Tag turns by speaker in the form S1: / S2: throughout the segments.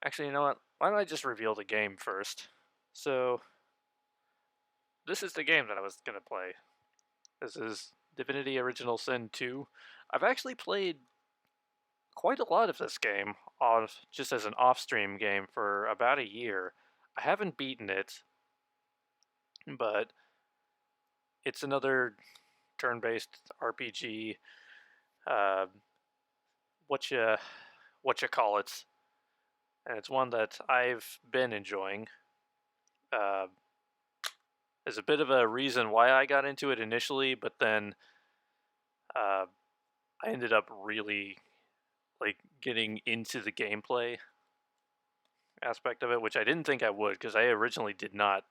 S1: Actually, you know what? Why don't I just reveal the game first? So, this is the game that I was gonna play. This is Divinity Original Sin 2. I've actually played quite a lot of this game on just as an off-stream game for about a year. I haven't beaten it, but it's another turn-based RPG. Uh, what you what you call it? And it's one that I've been enjoying. Uh, there's a bit of a reason why I got into it initially, but then uh, I ended up really like getting into the gameplay aspect of it, which I didn't think I would because I originally did not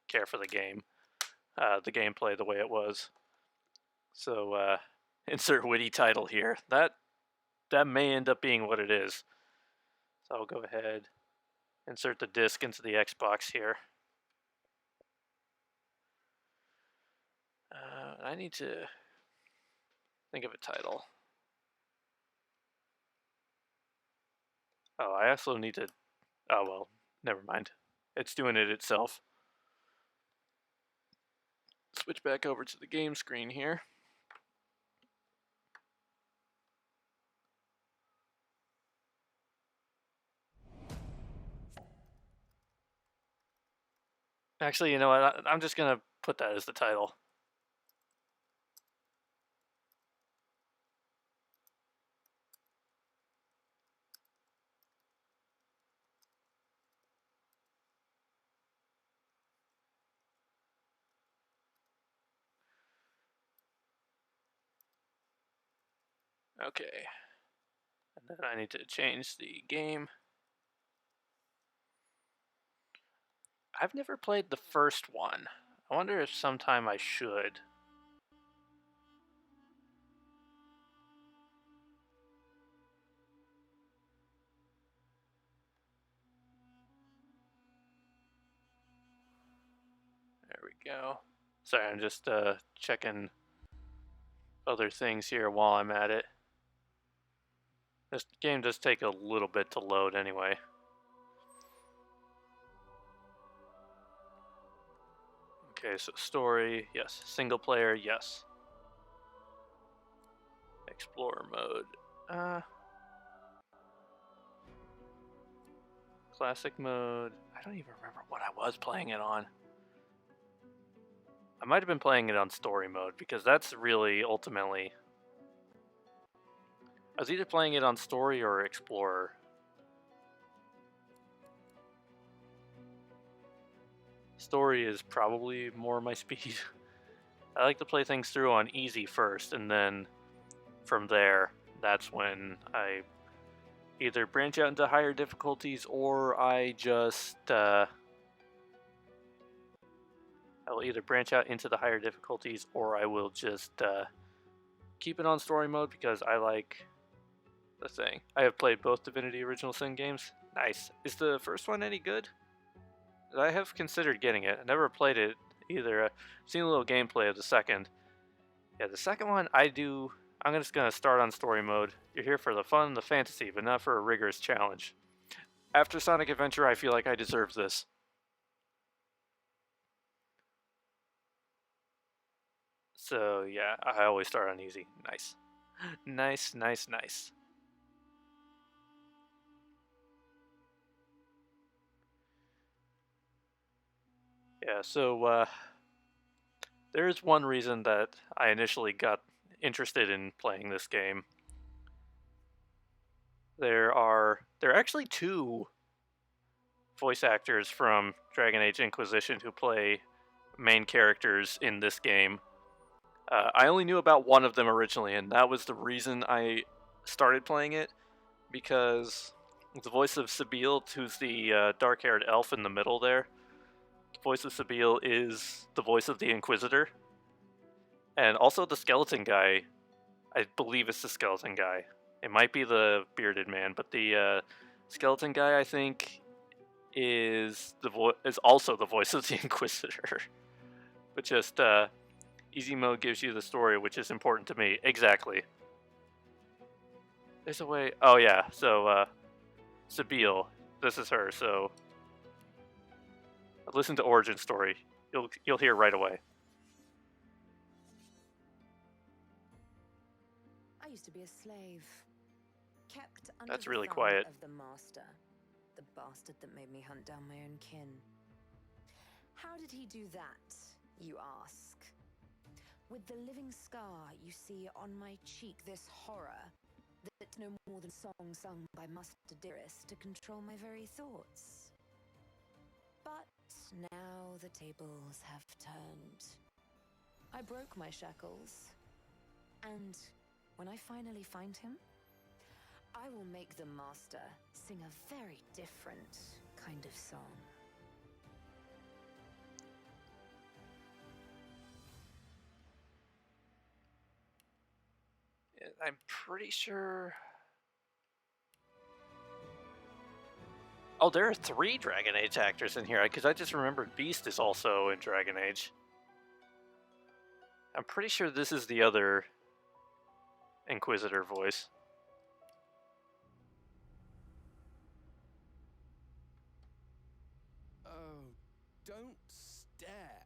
S1: care for the gameplay the way it was. So insert witty title here. That may end up being what it is. So I'll go ahead, insert the disc into the Xbox here. I need to think of a title. Oh, I also need to. Oh well, never mind. It's doing it itself. Switch back over to the game screen here. Actually, you know what? I'm just gonna put that as the title. Okay. And then I need to change the game. I've never played the first one. I wonder if sometime I should. There we go. Sorry, I'm just checking other things here while I'm at it. This game does take a little bit to load anyway. Okay, so story, yes. Single player, yes. Explorer mode. Classic mode. I don't even remember what I was playing it on. I might have been playing it on story mode because that's really ultimately. I was either playing it on story or explorer. Story is probably more my speed. I like to play things through on easy first, and then from there, that's when I either branch out into higher difficulties or I will either branch out into the higher difficulties or I will just keep it on story mode because I like the thing. I have played both Divinity Original Sin games. Nice. Is the first one any good? I have considered getting it. I never played it either. I've seen a little gameplay of the second. Yeah, the second one I'm just gonna start on story mode. You're here for the fun and the fantasy, but not for a rigorous challenge. After Sonic Adventure, I feel like I deserve this. So yeah, I always start on easy. Nice. Nice, nice, nice. Yeah, so there's one reason that I initially got interested in playing this game. There are actually two voice actors from Dragon Age Inquisition who play main characters in this game. I only knew about one of them originally, and that was the reason I started playing it, because the voice of Sabine, who's the dark-haired elf in the middle there, the voice of Sabine is the voice of the Inquisitor, and also the skeleton guy. I believe it's the skeleton guy. It might be the bearded man, but the skeleton guy, I think, is also the voice of the Inquisitor. But just easy mode gives you the story, which is important to me. Exactly. There's a way. Oh yeah. So Sabine, this is her, so listen to origin story. You'll hear right away.
S2: I used to be a slave, kept under
S1: That's
S2: the
S1: really
S2: thumb
S1: quiet.
S2: of the master, the bastard that made me hunt down my own kin. How did he do that, you ask? With the living scar you see on my cheek, this horror that's no more than a song sung by Master Dearest to control my very thoughts. But now the tables have turned. I broke my shackles, and when I finally find him, I will make the master sing a very different kind of song.
S1: I'm pretty sure... Oh, there are 3 Dragon Age actors in here, because I just remembered Beast is also in Dragon Age. I'm pretty sure this is the other Inquisitor voice.
S3: Oh, don't stare.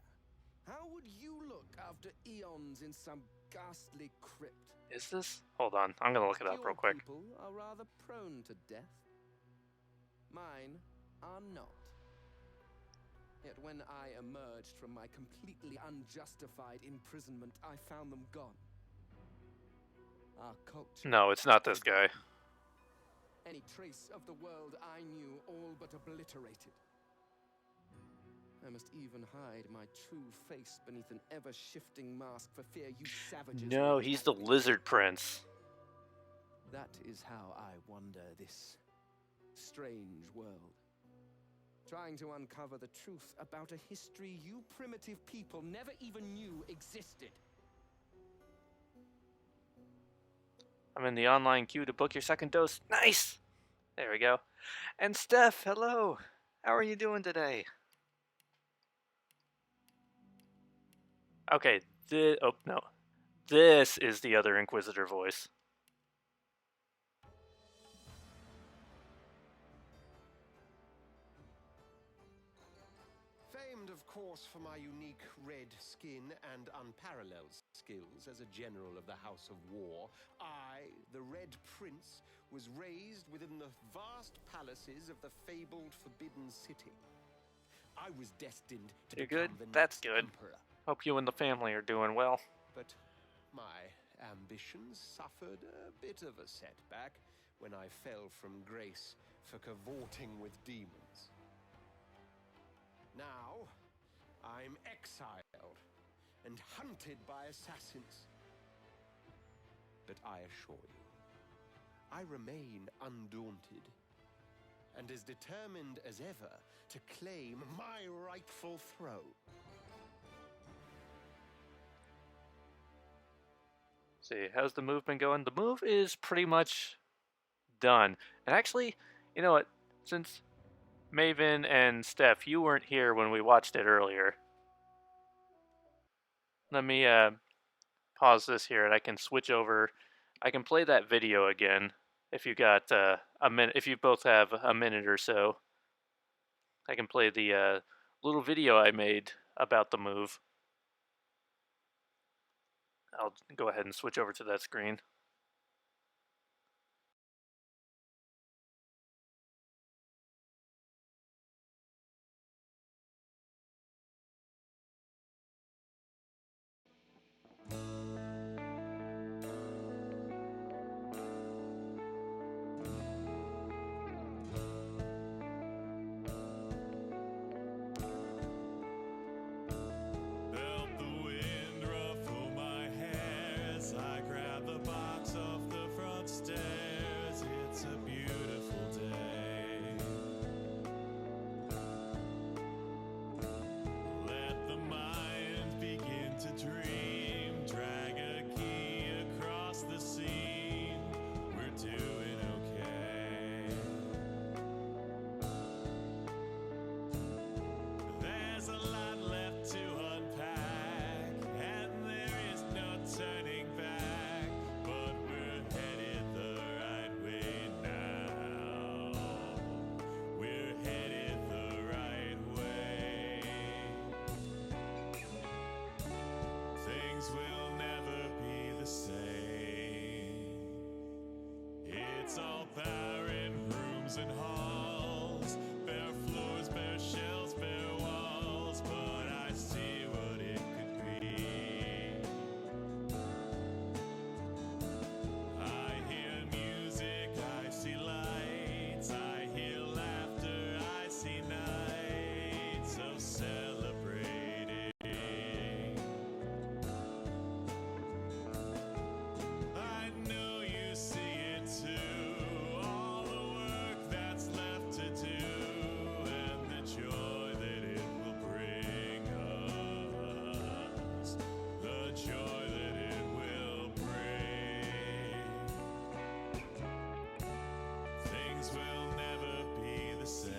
S3: How would you look after eons in some ghastly crypt?
S1: Is this? Hold on, I'm gonna look it up
S3: Your
S1: real quick.
S3: people are rather prone to death. Mine are not. Yet when I emerged from my completely unjustified imprisonment, I found them gone. Our culture...
S1: No, it's not this guy.
S3: Any trace of the world I knew all but obliterated. I must even hide my true face beneath an ever-shifting mask for fear you savages...
S1: No, he's the Lizard Prince.
S3: That is how I wander this strange world. Trying to uncover the truth about a history you primitive people never even knew existed.
S1: I'm in the online queue to book your second dose. Nice! There we go. And Steph, hello! How are you doing today? Okay, oh, no. This is the other Inquisitor voice.
S4: Famed, of course, for my unique red skin and unparalleled skills as a general of the House of War, I, the Red Prince, was raised within the vast palaces of the fabled Forbidden City. I was destined to
S1: You're
S4: become
S1: good?
S4: the
S1: That's
S4: next
S1: good.
S4: emperor.
S1: Hope you and the family are doing well.
S4: But my ambitions suffered a bit of a setback when I fell from grace for cavorting with demons. Now, I'm exiled and hunted by assassins. But I assure you, I remain undaunted and as determined as ever to claim my rightful throne.
S1: See, how's the move been going? The move is pretty much done. And actually, you know what? Since Maven and Steph, you weren't here when we watched it earlier. Let me pause this here and I can switch over. I can play that video again if you got a minute. If you both have a minute or so, I can play the little video I made about the move. I'll go ahead and switch over to that screen.
S5: Felt the wind ruffle my hair as I grabbed the Bible. Things will never be the same. It's all barren rooms and halls, bare floors, bare shelves, bare walls, but I see what it could be. I hear music, I see lights, I hear laughter, I see nights of celebrating. I know you see it too, all the work that's left to do, and the joy that it will bring us, the joy that it will bring. Things will never be the same.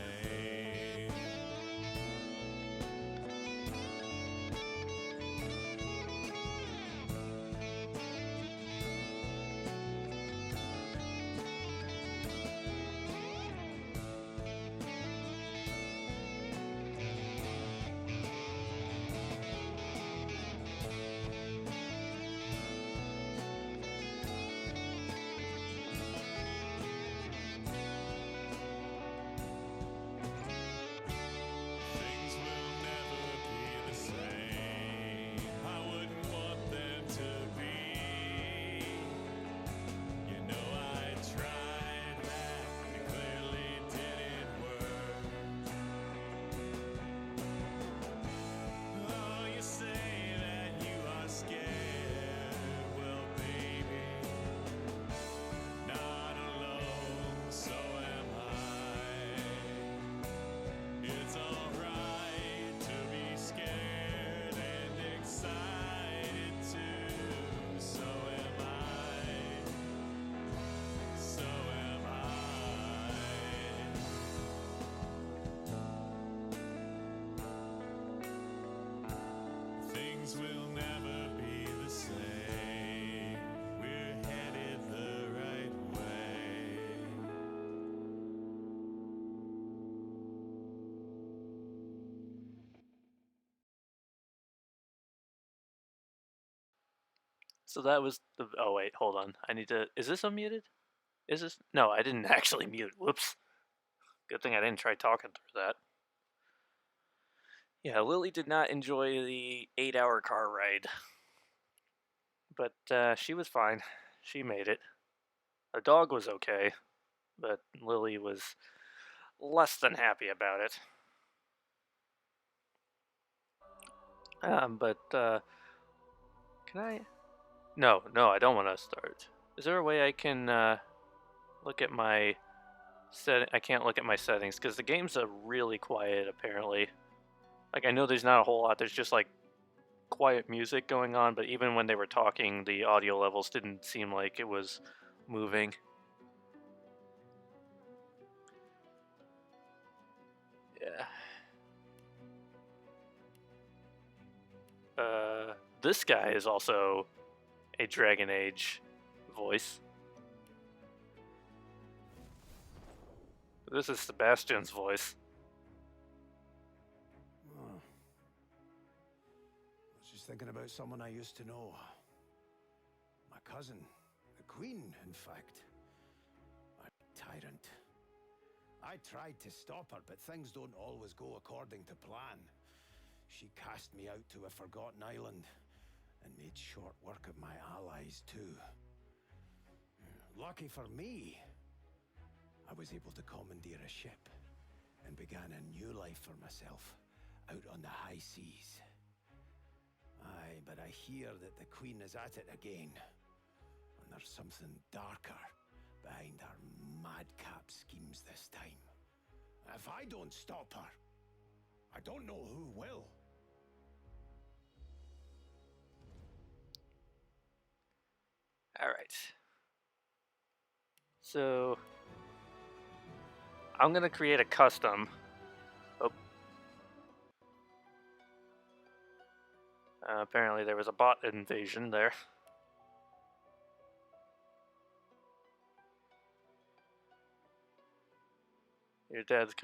S5: Things will never be the same. I wouldn't want them to be. You know I tried that, it clearly didn't work. Oh, you say that you are scared. Well, baby, not alone, so am I. It's alright to be scared and excited too. So am I. So am I. Things will never be the same. We're headed the right way.
S1: So that was the. Oh wait, hold on. I need to. Is this unmuted? Is this? No, I didn't actually mute. Whoops. Good thing I didn't try talking through that. Yeah, Lily did not enjoy the 8-hour car ride, but she was fine. She made it. The dog was okay, but Lily was less than happy about it. But can I? No, I don't want to start. Is there a way I can look at my I can't look at my settings because the game's really quiet apparently. Like I know there's not a whole lot. There's just like quiet music going on, but even when they were talking, the audio levels didn't seem like it was moving. Yeah. This guy is also a Dragon Age voice. This is Sebastian's voice.
S6: Oh. I was just thinking about someone I used to know. My cousin, the Queen, in fact. A tyrant. I tried to stop her, but things don't always go according to plan. She cast me out to a forgotten island and made short work of my allies, too. Lucky for me, I was able to commandeer a ship and began a new life for myself out on the high seas. Aye, but I hear that the Queen is at it again, and there's something darker behind her madcap schemes this time. If I don't stop her, I don't know who will.
S1: Alright. So I'm gonna create a custom. Oh. Apparently there was a bot invasion there. Your dad's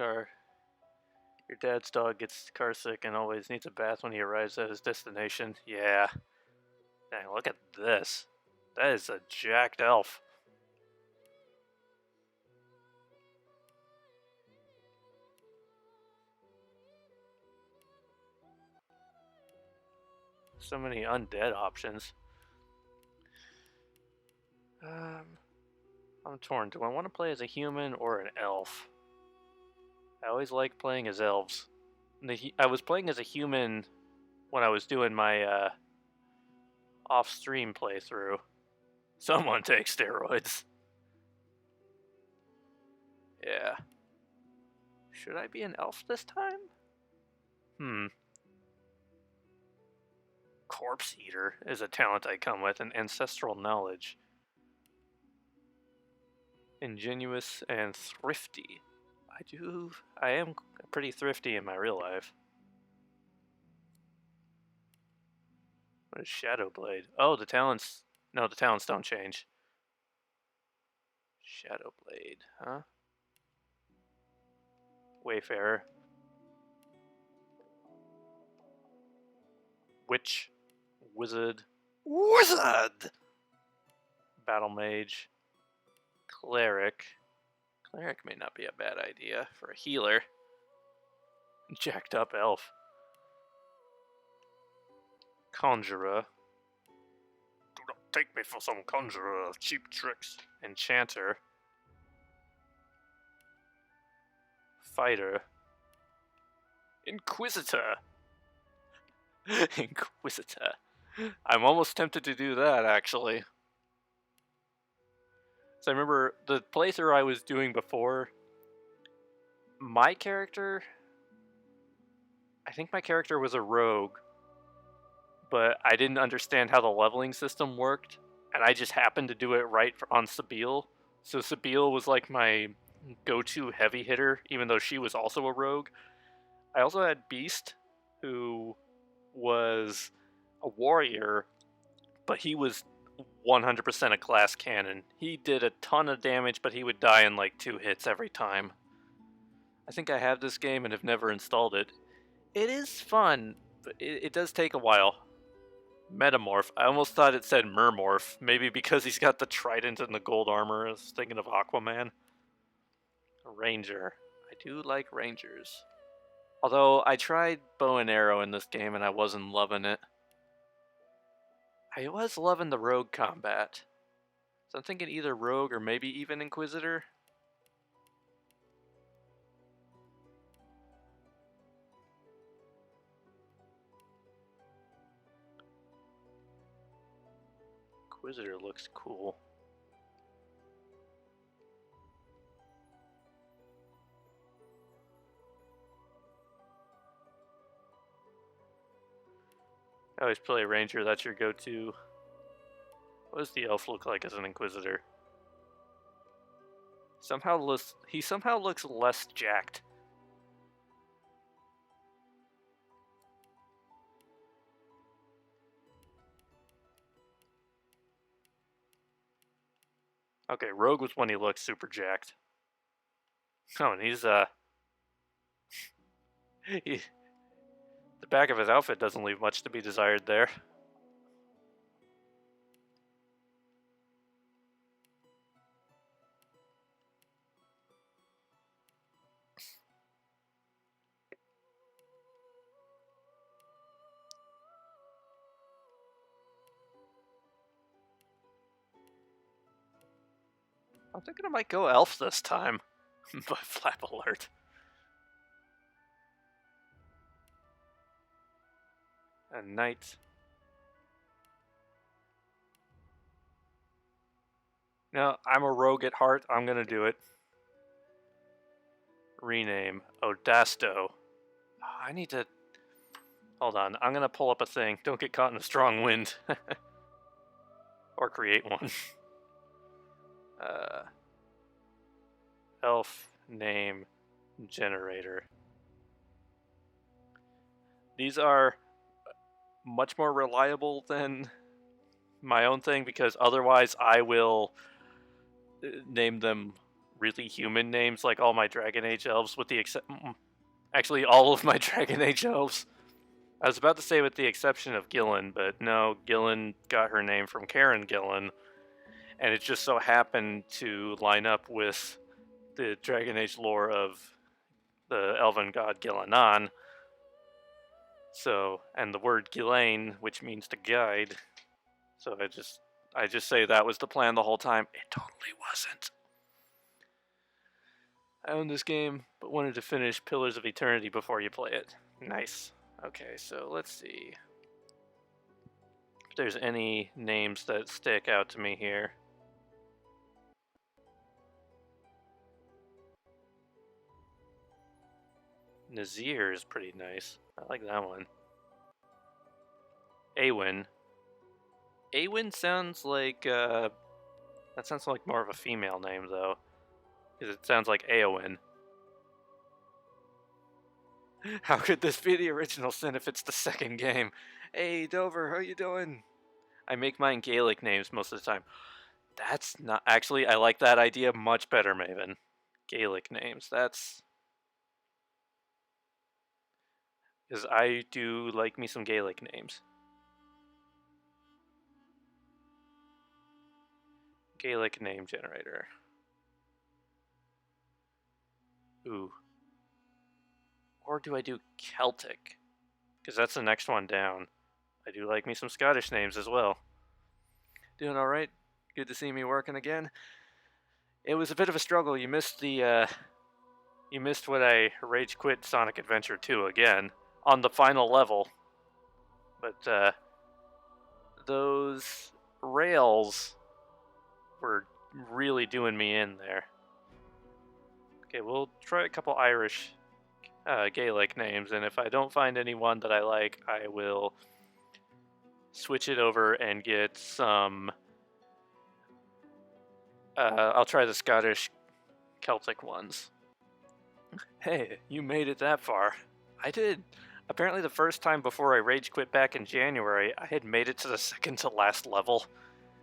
S1: dog gets car sick and always needs a bath when he arrives at his destination. Yeah. Dang, look at this. That is a jacked elf. So many undead options. I'm torn. Do I want to play as a human or an elf? I always like playing as elves. I was playing as a human when I was doing my off-stream playthrough. Someone take steroids. Yeah. Should I be an elf this time? Corpse Eater is a talent I come with, and ancestral knowledge. Ingenuous and thrifty. I am pretty thrifty in my real life. What is Shadowblade? Oh, the talents. No, the talents don't change. Shadowblade, huh? Wayfarer. Witch. Wizard. Wizard! Battle Mage. Cleric. Cleric may not be a bad idea for a healer. Jacked up elf. Conjurer. Do not take me for some conjurer of cheap tricks. Enchanter. Fighter. Inquisitor. Inquisitor. I'm almost tempted to do that, actually. So I remember the playthrough I was doing before, my character, I think my character was a rogue, but I didn't understand how the leveling system worked, and I just happened to do it right on Sabine. So Sabine was like my go-to heavy hitter, even though she was also a rogue. I also had Beast, who was a warrior, but he was 100% a glass cannon. He did a ton of damage, but he would die in like 2 hits every time. I think I have this game and have never installed it. It is fun, but it does take a while. Metamorph. I almost thought it said Mermorph, maybe because he's got the trident and the gold armor. I was thinking of Aquaman. Ranger. I do like rangers. Although I tried bow and arrow in this game and I wasn't loving it. I was loving the rogue combat. So I'm thinking either rogue or maybe even Inquisitor. Inquisitor looks cool. I always play Ranger, that's your go-to. What does the elf look like as an Inquisitor? He somehow looks less jacked. Okay, Rogue was when he looked super jacked. Oh, and he's the back of his outfit doesn't leave much to be desired there. I'm thinking I might go elf this time. But flap alert. A knight. No, I'm a rogue at heart. I'm gonna do it. Rename. Odasto. Oh, I need to... Hold on. I'm gonna pull up a thing. Don't get caught in a strong wind. Or create one. Elf name generator. These are much more reliable than my own thing because otherwise I will name them really human names like all my Dragon Age elves with the actually all of my Dragon Age elves. I was about to say with the exception of Gillen, but no, Gillen got her name from Karen Gillen, and it just so happened to line up with the Dragon Age lore of the elven god Gillenan. So, and the word Ghislaine, which means to guide. So I just say that was the plan the whole time. It totally wasn't. I own this game, but wanted to finish Pillars of Eternity before you play it. Nice. Okay, so let's see if there's any names that stick out to me here. Nazir is pretty nice. I like that one. Awen. Awen sounds like, that sounds like more of a female name, though. Because it sounds like Aowen. How could this be the original sin if it's the second game? Hey, Dover, how you doing? I make mine Gaelic names most of the time. That's not... Actually, I like that idea much better, Maven. Gaelic names. That's... Because I do like me some Gaelic names. Gaelic name generator. Ooh. Or do I do Celtic? Because that's the next one down. I do like me some Scottish names as well. Doing alright? Good to see me working again. It was a bit of a struggle. You missed the, you missed when I rage quit Sonic Adventure 2 again. On the final level. But, those rails were really doing me in there. Okay, we'll try a couple Irish Gaelic names, and if I don't find anyone that I like, I will switch it over and get some... I'll try the Scottish Celtic ones. Hey, you made it that far. I did. Apparently the first time before I rage quit back in January, I had made it to the second to last level.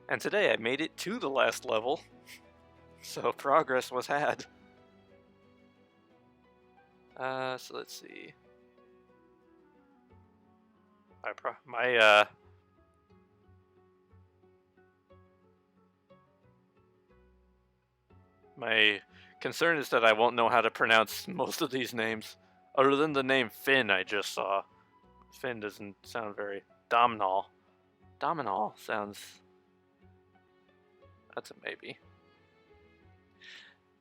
S1: And today I made it to the last level. So progress was had. So let's see. My concern is that I won't know how to pronounce most of these names. Other than the name Finn I just saw. Finn doesn't sound very... Domhnall. Domhnall sounds... That's a maybe.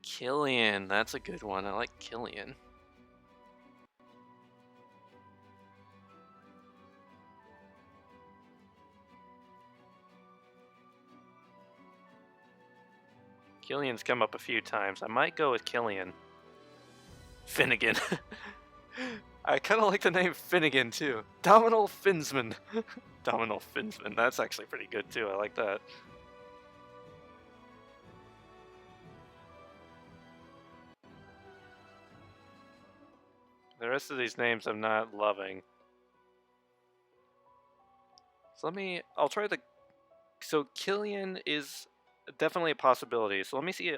S1: Killian, that's a good one. I like Killian. Killian's come up a few times. I might go with Killian. Finnegan. I kind of like the name Finnegan, too. Domhnall Finsman. Domhnall Finsman. That's actually pretty good, too. I like that. The rest of these names I'm not loving. So I'll try the... So Killian is definitely a possibility. So let me see...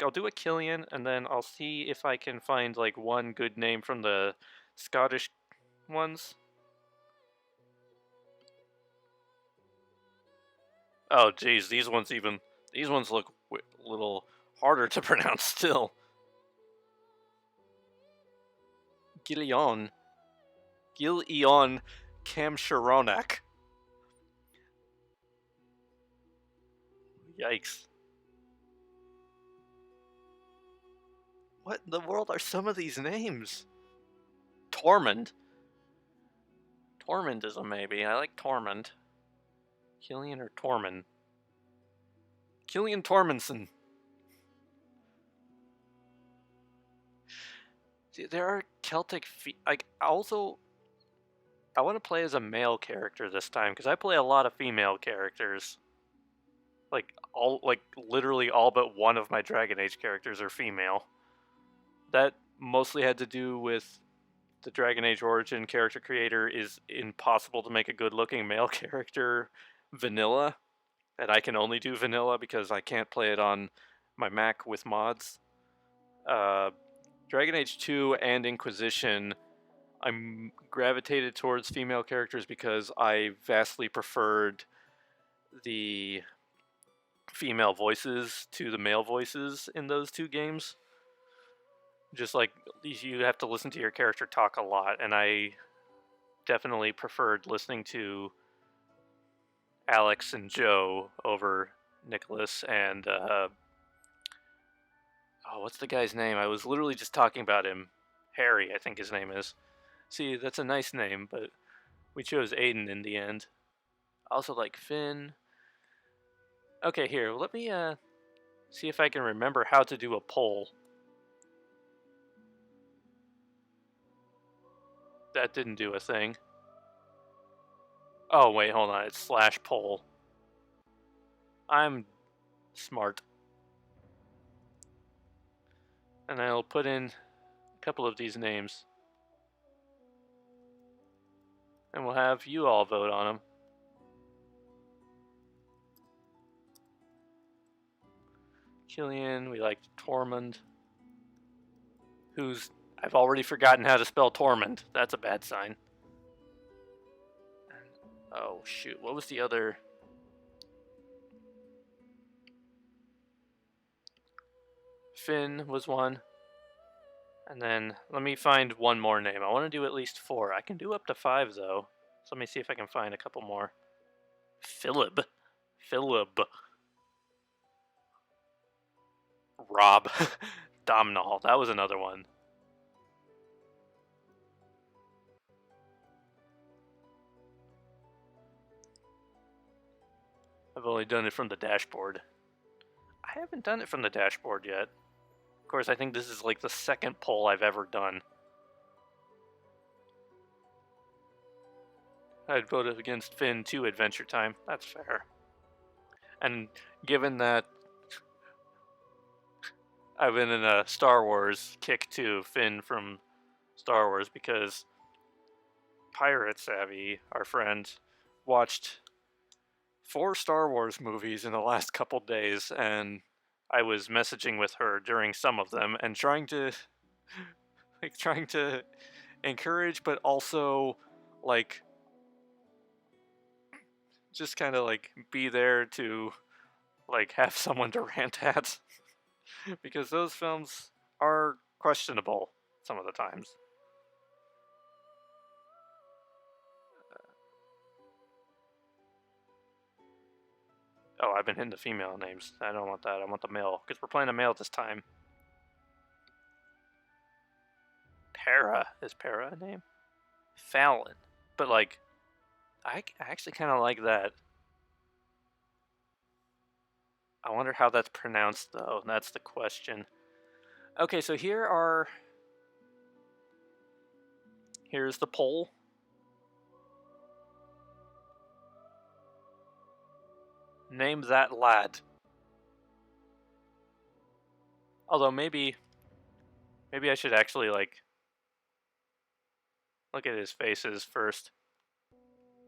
S1: I'll do a Killian, and then I'll see if I can find, one good name from the Scottish ones. Oh, geez, these ones look a little harder to pronounce still. Gillion Camsharonak. Yikes. What in the world are some of these names? Tormund. Tormund is a maybe. I like Tormund. Killian or Tormund? Killian Tormundson. See, there are Celtic... I want to play as a male character this time, because I play a lot of female characters. Literally all but one of my Dragon Age characters are female. That mostly had to do with the Dragon Age Origin character creator is impossible to make a good-looking male character vanilla. And I can only do vanilla because I can't play it on my Mac with mods. Dragon Age 2 and Inquisition, I'm gravitated towards female characters because I vastly preferred the female voices to the male voices in those two games. Just like you have to listen to your character talk a lot, and I definitely preferred listening to Alex and Joe over Nicholas and what's the guy's name? I was literally just talking about him. Harry, I think his name is. See, that's a nice name, but we chose Aiden in the end. I also like Finn. Okay, here, let me see if I can remember how to do a poll. That didn't do a thing. Oh, wait, hold on. It's /poll. I'm smart. And I'll put in a couple of these names. And we'll have you all vote on them. Killian, we like Tormund. Who's... I've already forgotten how to spell Tormund. That's a bad sign. Oh, shoot. What was the other... Finn was one. And then, let me find one more name. I want to do at least 4. I can do up to 5, though. So let me see if I can find a couple more. Philip. Rob. Domhnall. That was another one. I've only done it from the dashboard. I haven't done it from the dashboard yet. Of course, I think this is like the second poll I've ever done. I'd voted against Finn to Adventure Time. That's fair. And given that I've been in a Star Wars kick to Finn from Star Wars because Pirate Savvy, our friend, watched 4 Star Wars movies in the last couple days, and I was messaging with her during some of them and trying to encourage, but also like just kind of like be there to like have someone to rant at because those films are questionable some of the times. Oh, I've been hitting the female names. I don't want that. I want the male, because we're playing a male this time. Para. Is Para a name? Fallon. But, like, I actually kind of like that. I wonder how that's pronounced, though. That's the question. Okay, so here's the poll. Name that lad. Although maybe I should actually like look at his faces first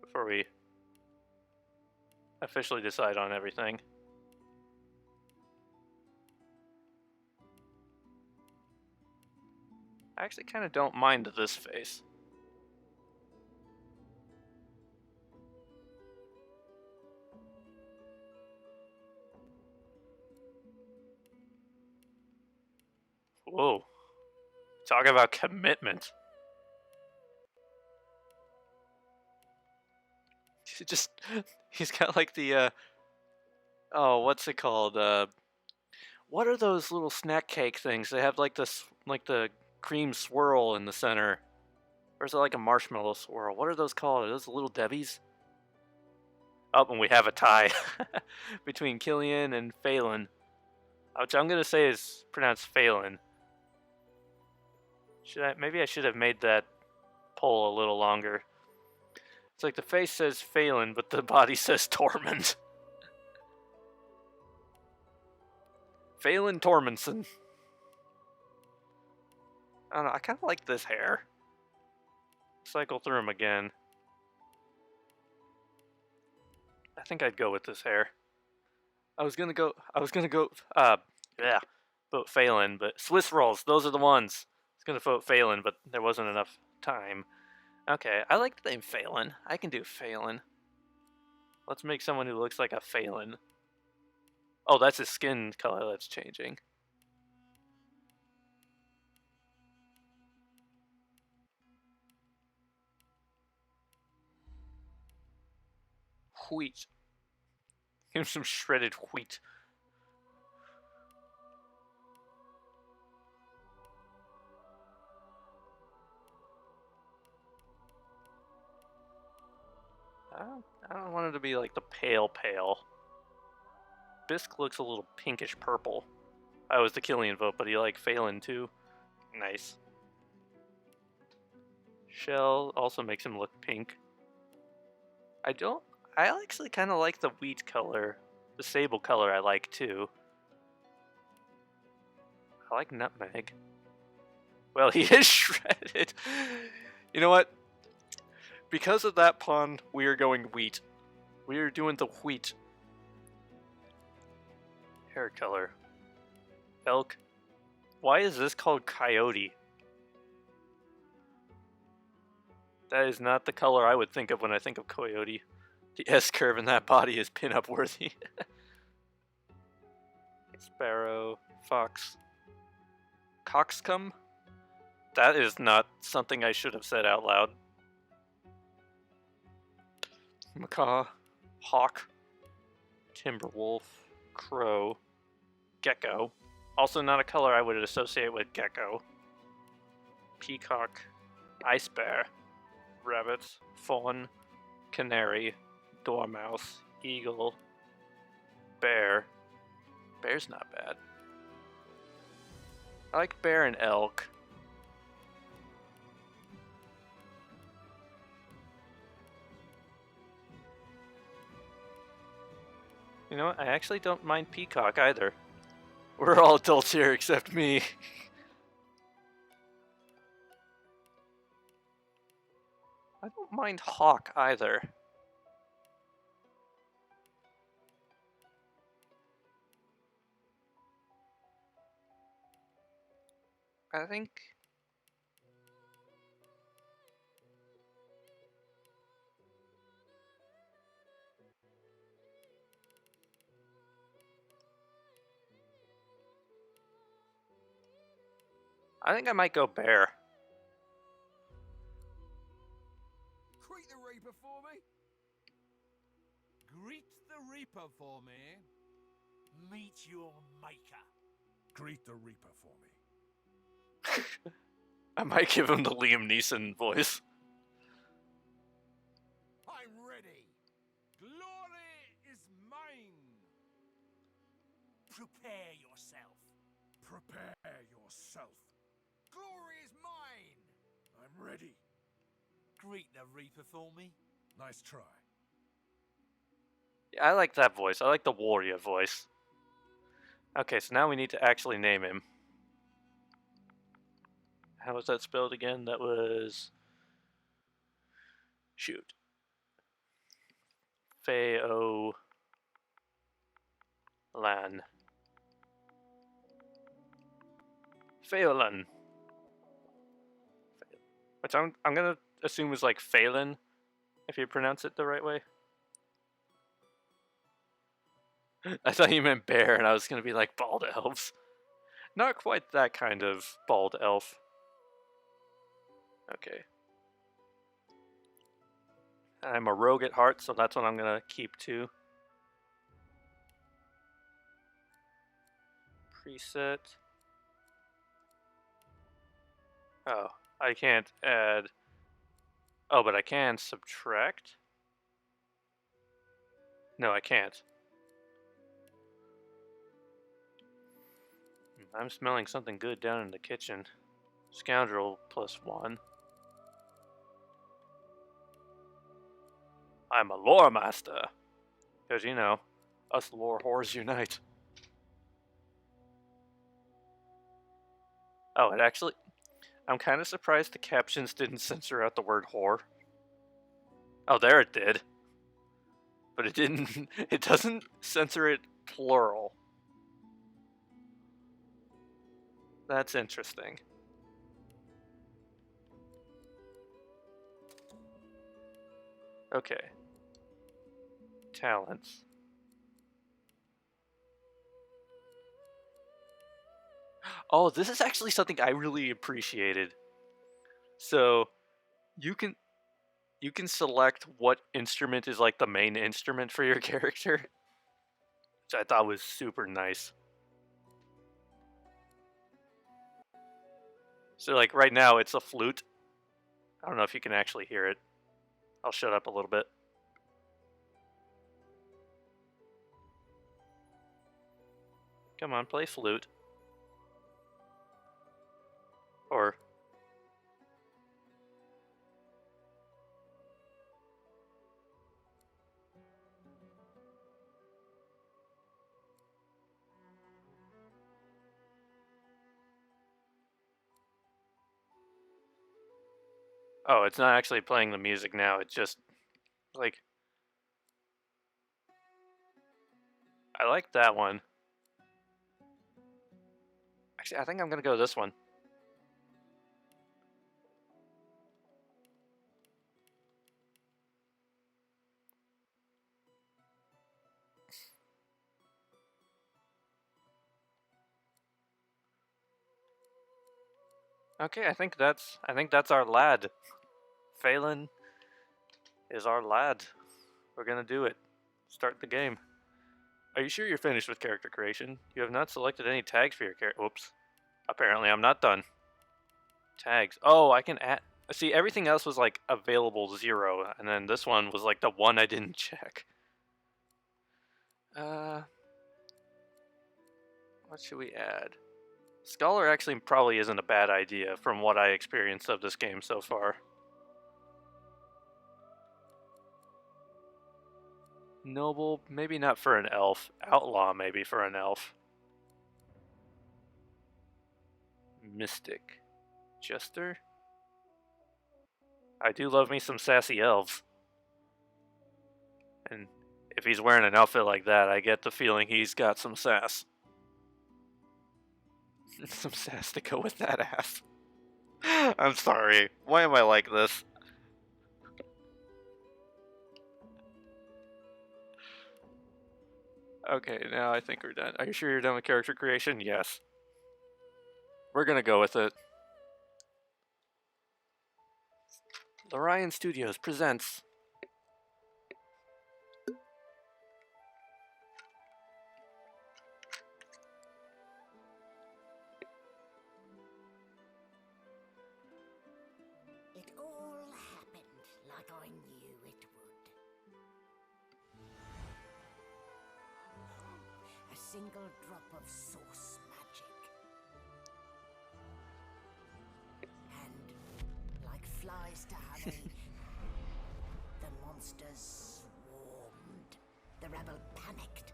S1: before we officially decide on everything. I actually kind of don't mind this face. Whoa. Talk about commitment. He's got like the, oh, what's it called? What are those little snack cake things? They have like this, like the cream swirl in the center. Or is it like a marshmallow swirl? What are those called? Are those little Debbie's? Oh, and we have a tie between Killian and Phelan. Which I'm going to say is pronounced Phelan. Maybe I should have made that poll a little longer. It's like the face says Phelan, but the body says Tormund. Phelan Tormundson. I don't know, I kind of like this hair. Cycle through him again. I think I'd go with this hair. I was gonna go, yeah, vote Phelan, but Swiss rolls, those are the ones. I was gonna vote Phelan, but there wasn't enough time. Okay, I like the name Phelan. I can do Phelan. Let's make someone who looks like a Phelan. Oh, that's his skin color that's changing. Wheat. Give him some shredded wheat. I don't want him to be like the pale. Bisk looks a little pinkish purple. I was the Killian vote, but he like Phelan too. Nice. Shell also makes him look pink. I actually kind of like the wheat color. The sable color I like too. I like nutmeg. Well, he is shredded. You know what? Because of that pun, we are going wheat. We are doing the wheat. Hair color. Elk. Why is this called coyote? That is not the color I would think of when I think of coyote. The S-curve in that body is pin-up worthy. Sparrow. Fox. Coxcomb? That is not something I should have said out loud. Macaw. Hawk. Timberwolf. Crow. Gecko. Also not a color I would associate with gecko. Peacock. Ice bear. Rabbit. Fawn. Canary. Dormouse. Eagle. Bear. Bear's not bad. I like bear and elk. You know what? I actually don't mind peacock either. We're all adults here except me. I don't mind hawk either. I think... I might go bear.
S3: Greet the Reaper for me.
S7: Greet the Reaper for me. Meet your maker.
S5: Greet the Reaper for me.
S1: I might give him the Liam Neeson voice.
S3: I'm ready. Glory is mine.
S7: Prepare yourself.
S5: Prepare yourself.
S3: Glory is mine.
S5: I'm ready.
S7: Greet the Reaper for me.
S5: Nice try.
S1: Yeah, I like that voice. I like the warrior voice. Okay, so now we need to actually name him. How was that spelled again? That was... Shoot. Pheolan. Pheolan. Which I'm gonna assume is like Phelan, if you pronounce it the right way. I thought you meant bear, and I was gonna be like bald elves. Not quite that kind of bald elf. Okay. I'm a rogue at heart, so that's what I'm gonna keep too. Preset. Oh, I can't add. Oh, but I can subtract? No, I can't. I'm smelling something good down in the kitchen. Scoundrel +1. I'm a lore master. Because, you know, us lore whores unite. Oh, it actually... I'm kind of surprised the captions didn't censor out the word whore. Oh, there it did. But it didn't... It doesn't censor it plural. That's interesting. Okay. Talents. Oh, this is actually something I really appreciated. So you can you can select what instrument is like the main instrument for your character, which I thought was super nice. So like right now it's a flute. I don't know if you can actually hear it. I'll shut up a little bit. Come on, play flute. Or oh, it's not actually playing the music now. It's just like I like that one. Actually, I think I'm gonna go this one. Okay, I think that's our lad. Phelan is our lad. We're gonna do it. Start the game. Are you sure you're finished with character creation? You have not selected any tags for your character. Whoops. Apparently I'm not done. Tags. Oh, I can add. See, everything else was like available 0, and then this one was like the one I didn't check. What should we add? Scholar actually probably isn't a bad idea from what I experienced of this game so far. Noble, maybe not for an elf. Outlaw, maybe for an elf. Mystic. Jester? I do love me some sassy elves. And if he's wearing an outfit like that, I get the feeling he's got some sass. Some sass to go with that ass. I'm sorry. Why am I like this? Okay, now I think we're done. Are you sure you're done with character creation? Yes. We're gonna go with it. Lorian Studios presents
S8: It all happened like I knew it would. A single drop of source magic. And like flies to honey, the monsters swarmed. The rebel panicked.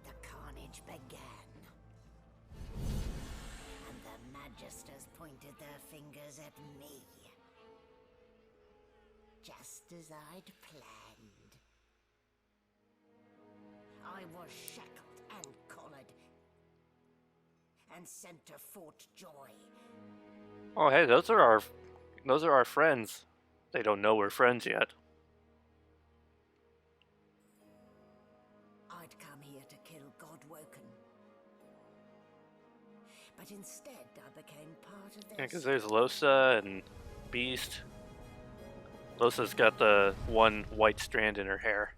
S8: The carnage began. And the magisters pointed their fingers at me. Just as I'd planned. I was shackled and collared and sent to Fort Joy.
S1: oh hey, those are our friends. They don't know we're friends yet.
S8: I'd come here to kill Godwoken. But instead I became part of
S1: Yeah,
S8: their...
S1: because there's Losa and Beast. Losa's got the one white strand in her hair.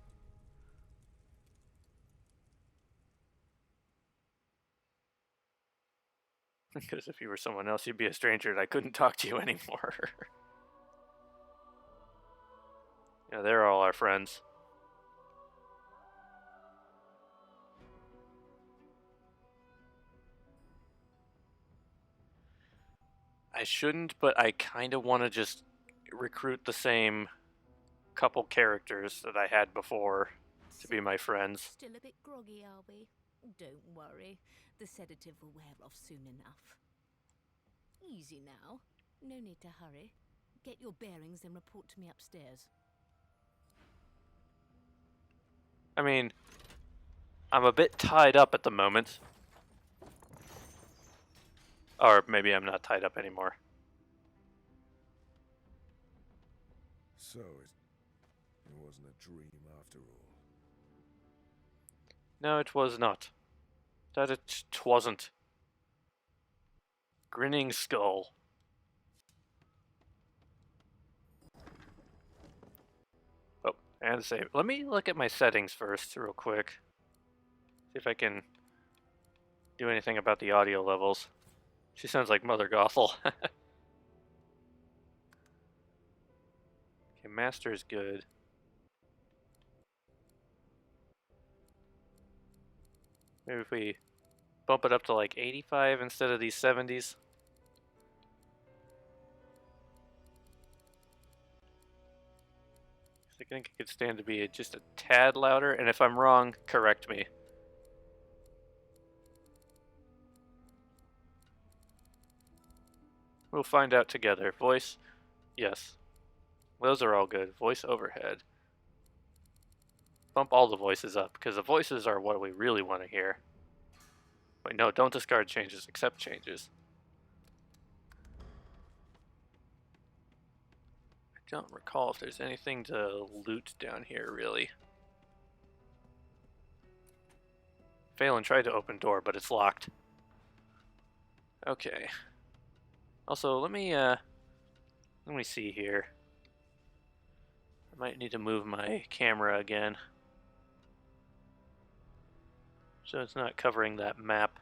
S1: Because if you were someone else, you'd be a stranger and I couldn't talk to you anymore. Yeah, they're all our friends. I shouldn't, but I kind of want to just recruit the same couple characters that I had before to be my friends.
S9: Still a bit groggy, are we? Don't worry. The sedative will wear off soon enough. Easy now. No need to hurry. Get your bearings and report to me upstairs.
S1: I mean, I'm a bit tied up at the moment. Or maybe I'm not tied up anymore.
S10: So,
S5: It wasn't a dream after all.
S1: No, it was not. That it wasn't. Grinning skull. Oh, and save. Let me look at my settings first, real quick. See if I can do anything about the audio levels. She sounds like Mother Gothel. Okay, master is good. Maybe if we bump it up to like 85 instead of these 70s. I think it could stand to be just a tad louder, and if I'm wrong, correct me. We'll find out together. Voice, yes. Those are all good. Voice overhead. Bump all the voices up, because the voices are what we really want to hear. Wait, no, don't discard changes, accept changes. I don't recall if there's anything to loot down here, really. Phelan tried to open door, but it's locked. Okay. Also, let me see here. I might need to move my camera again, so it's not covering that map.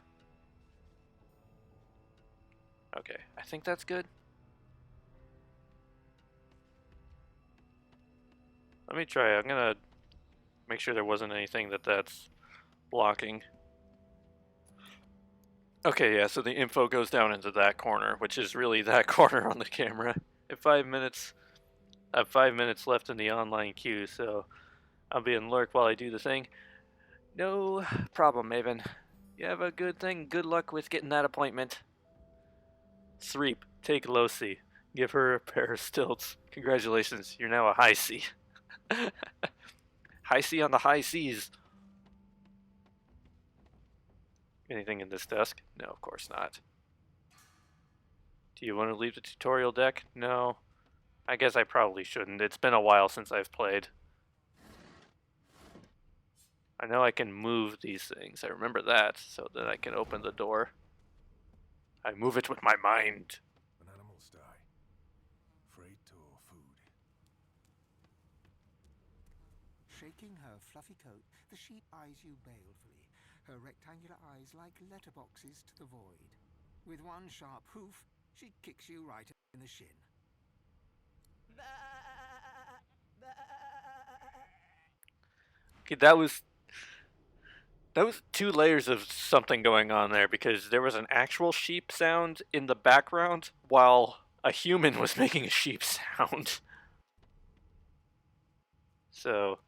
S1: Okay, I think that's good. Let me try. I'm gonna make sure there wasn't anything that's blocking. Okay, yeah, so the info goes down into that corner, which is really that corner on the camera. At 5 minutes, I have 5 minutes left in the online queue, so I'll be in lurk while I do the thing. No problem, Maven. You have a good thing. Good luck with getting that appointment. Threep, take low C. Give her a pair of stilts. Congratulations, you're now a high C. High C on the high C's. Anything in this desk? No, of course not. Do you want to leave the tutorial deck? No. I guess I probably shouldn't. It's been a while since I've played. I know I can move these things. I remember that, so that I can open the door. I move it with my mind.
S5: When animals die, freight or food?
S10: Shaking her fluffy coat, the sheep eyes you balefully, her rectangular eyes like letterboxes to the void. With one sharp hoof, she kicks you right in the shin.
S1: Okay, that was 2 layers of something going on there, because there was an actual sheep sound in the background while a human was making a sheep sound. So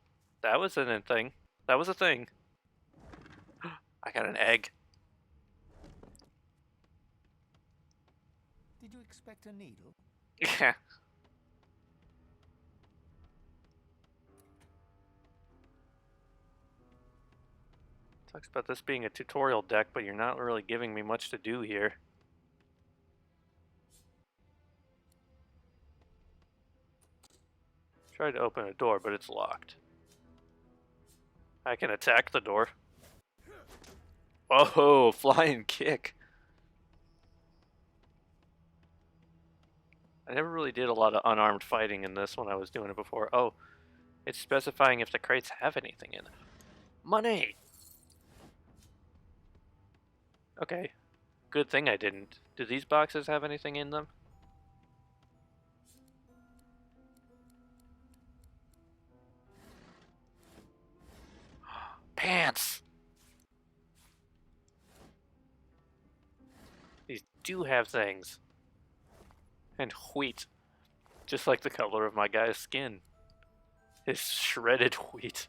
S1: that was a thing. That was a thing. I got an egg.
S10: Did you expect a needle?
S1: Yeah. Talks about this being a tutorial deck, but you're not really giving me much to do here. Tried to open a door, but it's locked. I can attack the door. Oh, flying kick. I never really did a lot of unarmed fighting in this when I was doing it before. Oh, it's specifying if the crates have anything in it. Money! Okay. Good thing I didn't. Do these boxes have anything in them? Pants! These do have things. And wheat. Just like the color of my guy's skin. His shredded wheat.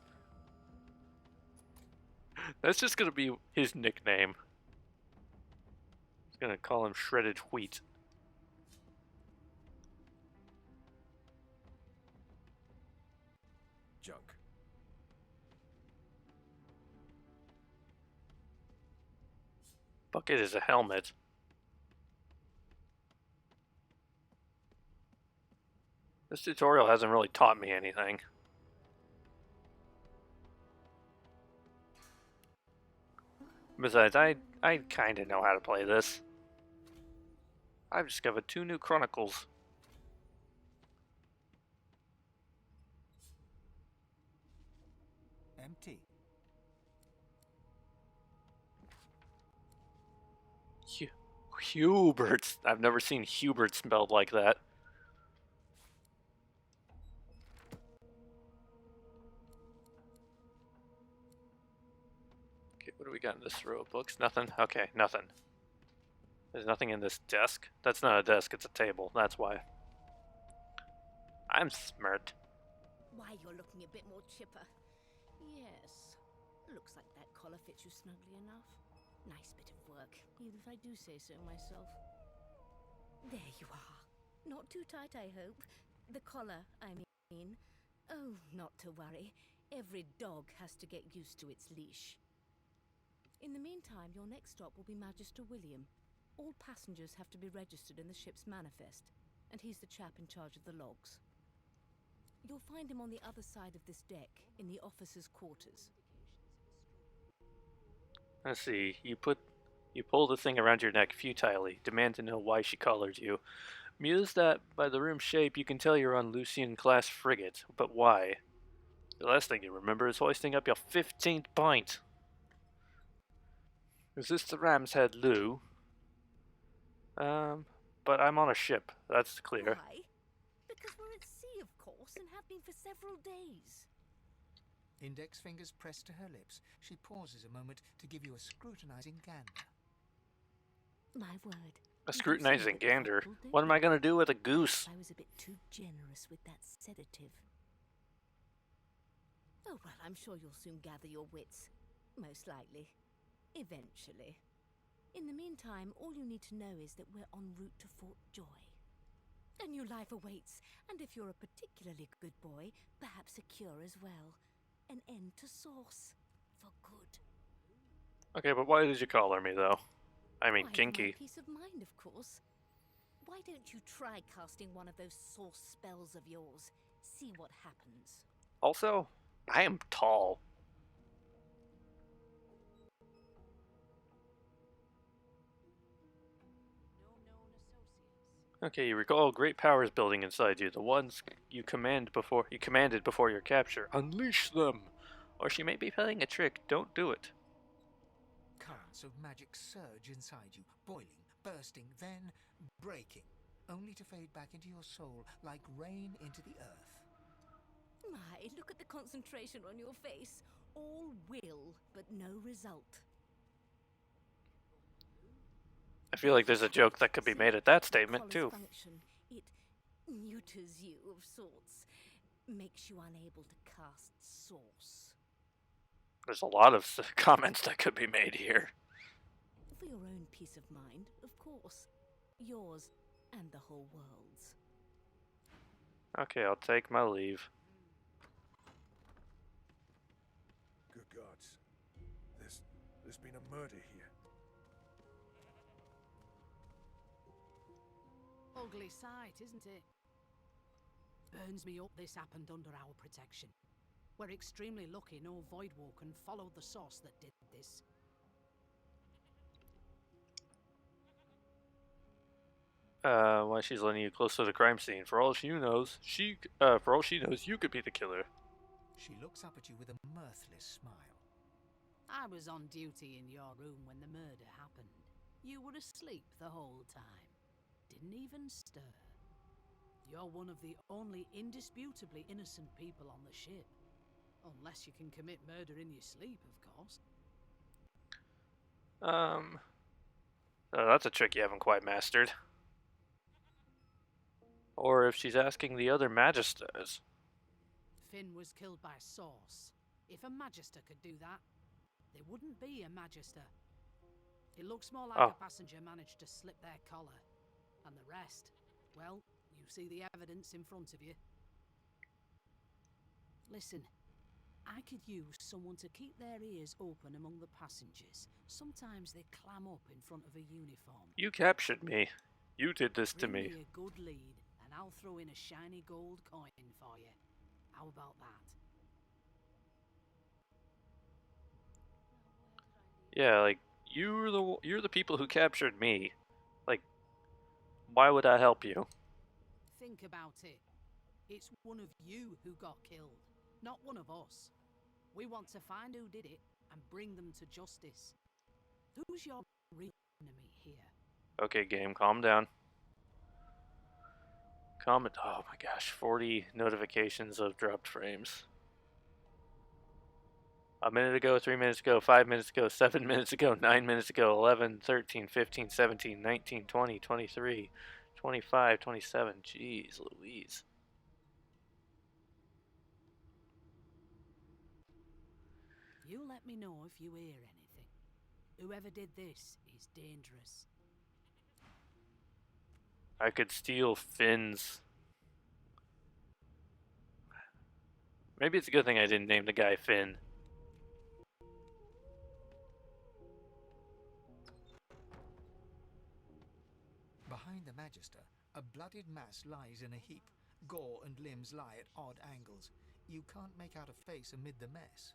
S1: That's just gonna be his nickname. I'm gonna call him Shredded Wheat.
S5: Junk.
S1: Bucket is a helmet. This tutorial hasn't really taught me anything. Besides, I kind of know how to play this. I've discovered 2 new chronicles.
S10: Empty.
S1: Huberts. I've never seen Hubert spelled like that. Okay, what do we got in this row of books? Nothing? Okay, nothing. There's nothing in this desk. That's not a desk, it's a table. That's why. I'm smart.
S9: Why, you're looking a bit more chipper. Yes. Looks like that collar fits you snugly enough. Nice bit of work, even if I do say so myself. There you are. Not too tight, I hope. The collar, I mean. Oh, not to worry. Every dog has to get used to its leash. In the meantime, your next stop will be Magister William. All passengers have to be registered in the ship's manifest, and he's the chap in charge of the logs. You'll find him on the other side of this deck, in the officers' quarters.
S1: Let's see. You pull the thing around your neck futilely. Demand to know why she collared you. Muse that by the room's shape you can tell you're on Lucian-class frigate, but why? The last thing you remember is hoisting up your 15th pint. Is this the Ram's Head, Lou? But I'm on a ship. That's clear.
S9: Why? Because we're at sea, of course, and have been for several days.
S10: Index fingers pressed to her lips, she pauses a moment to give you a scrutinizing gander.
S9: My word.
S1: A scrutinizing gander? What am I gonna do with a goose?
S9: I was a bit too generous with that sedative. Oh, well, I'm sure you'll soon gather your wits. Most likely. Eventually. In the meantime, all you need to know is that we're en route to Fort Joy. A new life awaits, and if you're a particularly good boy, perhaps a cure as well. An end to sauce. For good.
S1: Okay, but why did you collar me, though? I mean,
S9: Why, for
S1: kinky.
S9: my peace of mind, of course. Why don't you try casting one of those sauce spells of yours? See what happens.
S1: Also, I am tall. Okay, you recall great powers building inside you, the ones you commanded before your capture. Unleash them! Or she may be playing a trick. Don't do it.
S10: Currents of magic surge inside you, boiling, bursting, then breaking, only to fade back into your soul like rain into the earth.
S9: My, look at the concentration on your face. All will, but no result.
S1: I feel like there's a joke that could be made at that statement, too.
S9: Function. It neuters you of sorts. Makes you unable to cast sauce.
S1: There's a lot of comments that could be made here.
S9: For your own peace of mind, of course. Yours and the whole world's.
S1: Okay, I'll take my leave.
S11: Good gods. There's been a murder here.
S12: Ugly sight, isn't it? Burns me up this happened under our protection. We're extremely lucky no Voidwalker followed the source that did this.
S1: Why she's letting you close to the crime scene. For all she knows, you could be the killer.
S10: She looks up at you with a mirthless smile.
S12: I was on duty in your room when the murder happened. You were asleep the whole time. Didn't even stir. You're one of the only indisputably innocent people on the ship. Unless you can commit murder in your sleep, of course.
S1: That's a trick you haven't quite mastered. Or if she's asking the other Magisters.
S12: Finn was killed by Source. If a Magister could do that, there wouldn't be a Magister. It looks more like a passenger managed to slip their collar. And the rest, well, you see the evidence in front of you. Listen, I could use someone to keep their ears open among the passengers. Sometimes they clam up in front of a uniform.
S1: You captured me. You did this to me.
S12: Bring me a good lead, and I'll throw in a shiny gold coin for you. How about that?
S1: Yeah, like, You're the people who captured me. Like, why would I help you?
S12: Think about it. It's one of you who got killed, not one of us. We want to find who did it and bring them to justice. Who's your real enemy here?
S1: Okay, game, calm down. Comment. Oh my gosh, 40 notifications of dropped frames. A minute ago, 3 minutes ago, 5 minutes ago, 7 minutes ago, 9 minutes ago, 11, 13, 15, 17, 19, 20, 23, 25, 27. Jeez Louise.
S12: You let me know if you hear anything. Whoever did this is dangerous.
S1: I could steal Finn's. Maybe it's a good thing I didn't name the guy Finn.
S10: Behind the Magister, a bloodied mass lies in a heap. Gore and limbs lie at odd angles. You can't make out a face amid the mess.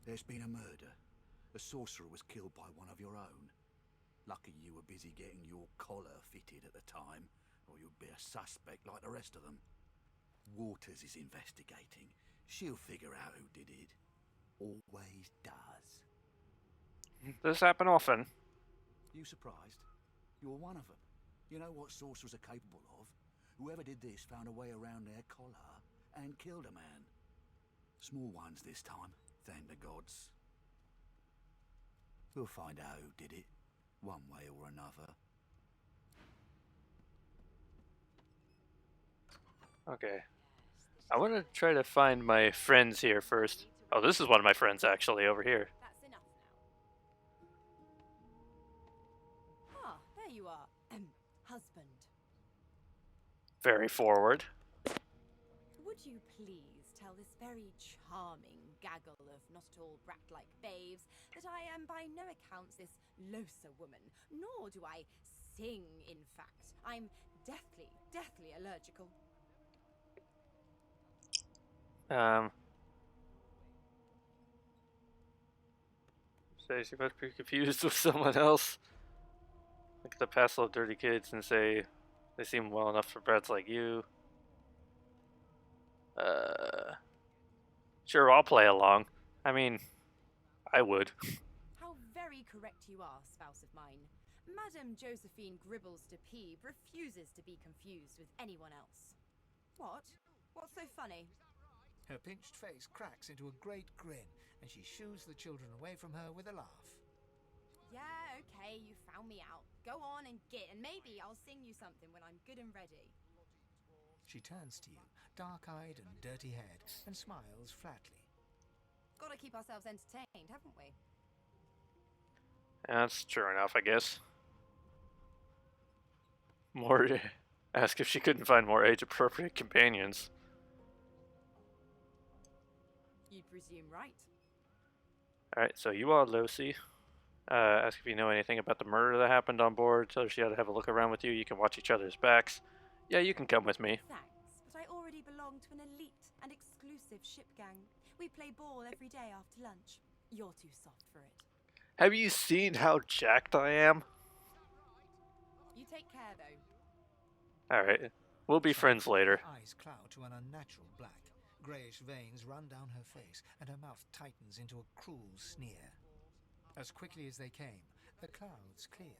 S13: There's been a murder. A sorcerer was killed by one of your own. Lucky you were busy getting your collar fitted at the time, or you'd be a suspect like the rest of them. Waters is investigating. She'll figure out who did it. Always does.
S1: This happen often.
S13: You surprised? You're one of them. You know what sorcerers are capable of? Whoever did this found a way around their collar and killed a man. Small ones this time, thank the gods. We'll find out who did it, one way or another.
S1: Okay. I want to try to find my friends here first. Oh, this is one of my friends actually over here.
S2: That's enough now. Ah, there you are. Husband.
S1: Very forward.
S2: Would you please tell this very charming gaggle of not-at-all brat-like babes that I am by no accounts this loser woman, nor do I sing, in fact. I'm deathly allergical.
S1: Say she must be confused with someone else. Look at the past little dirty kids and say they seem well enough for brats like you. Sure, I'll play along. I mean, I would.
S2: How very correct you are, spouse of mine. Madame Josephine Gribbles de Peeb refuses to be confused with anyone else. What? What's so funny?
S10: Her pinched face cracks into a great grin, and she shoos the children away from her with a laugh.
S2: Yeah, okay, you found me out. Go on and git, and maybe I'll sing you something when I'm good and ready.
S10: She turns to you, dark-eyed and dirty-haired, and smiles flatly.
S2: Gotta keep ourselves entertained, haven't we?
S1: That's true enough, I guess. Ask if she couldn't find more age-appropriate companions.
S2: You presume right.
S1: Alright, so you are Lucy. Ask if you know anything about the murder that happened on board. Tell her she ought to have a look around with you. You can watch each other's backs. Yeah, you can come with me.
S2: Thanks, but I already belong to an elite and exclusive ship gang. We play ball every day after lunch. You're too soft for it.
S1: Have you seen how jacked I am?
S2: You take care, though.
S1: Alright, we'll be friends later.
S10: Her eyes cloud to an unnatural black. Greyish veins run down her face, and her mouth tightens into a cruel sneer. As quickly as they came, the clouds clear.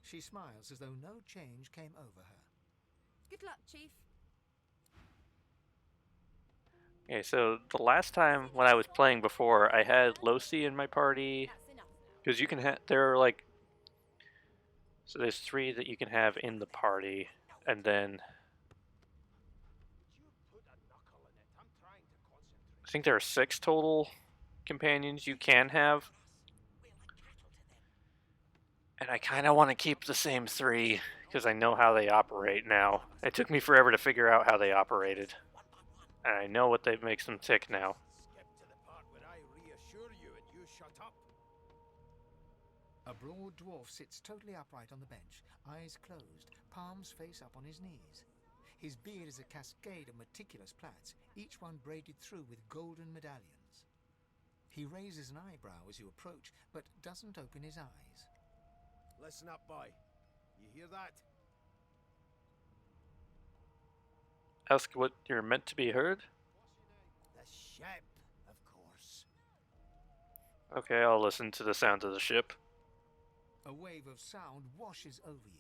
S10: She smiles as though no change came over her.
S2: Good luck, Chief.
S1: Okay, so the last time when I was playing before, I had Losi in my party. Because you can have, there are like, so there's 3 that you can have in the party, and then I think there are 6 total companions you can have. And I kind of want to keep the same 3, because I know how they operate now. It took me forever to figure out how they operated. And I know what makes them tick now.
S10: A broad dwarf sits totally upright on the bench, eyes closed, palms face up on his knees. His beard is a cascade of meticulous plaits, each one braided through with golden medallions. He raises an eyebrow as you approach, but doesn't open his eyes.
S6: Listen up, boy. You hear that?
S1: Ask what you're meant to be heard?
S6: The ship, of course.
S1: Okay, I'll listen to the sound of the ship.
S10: A wave of sound washes over you.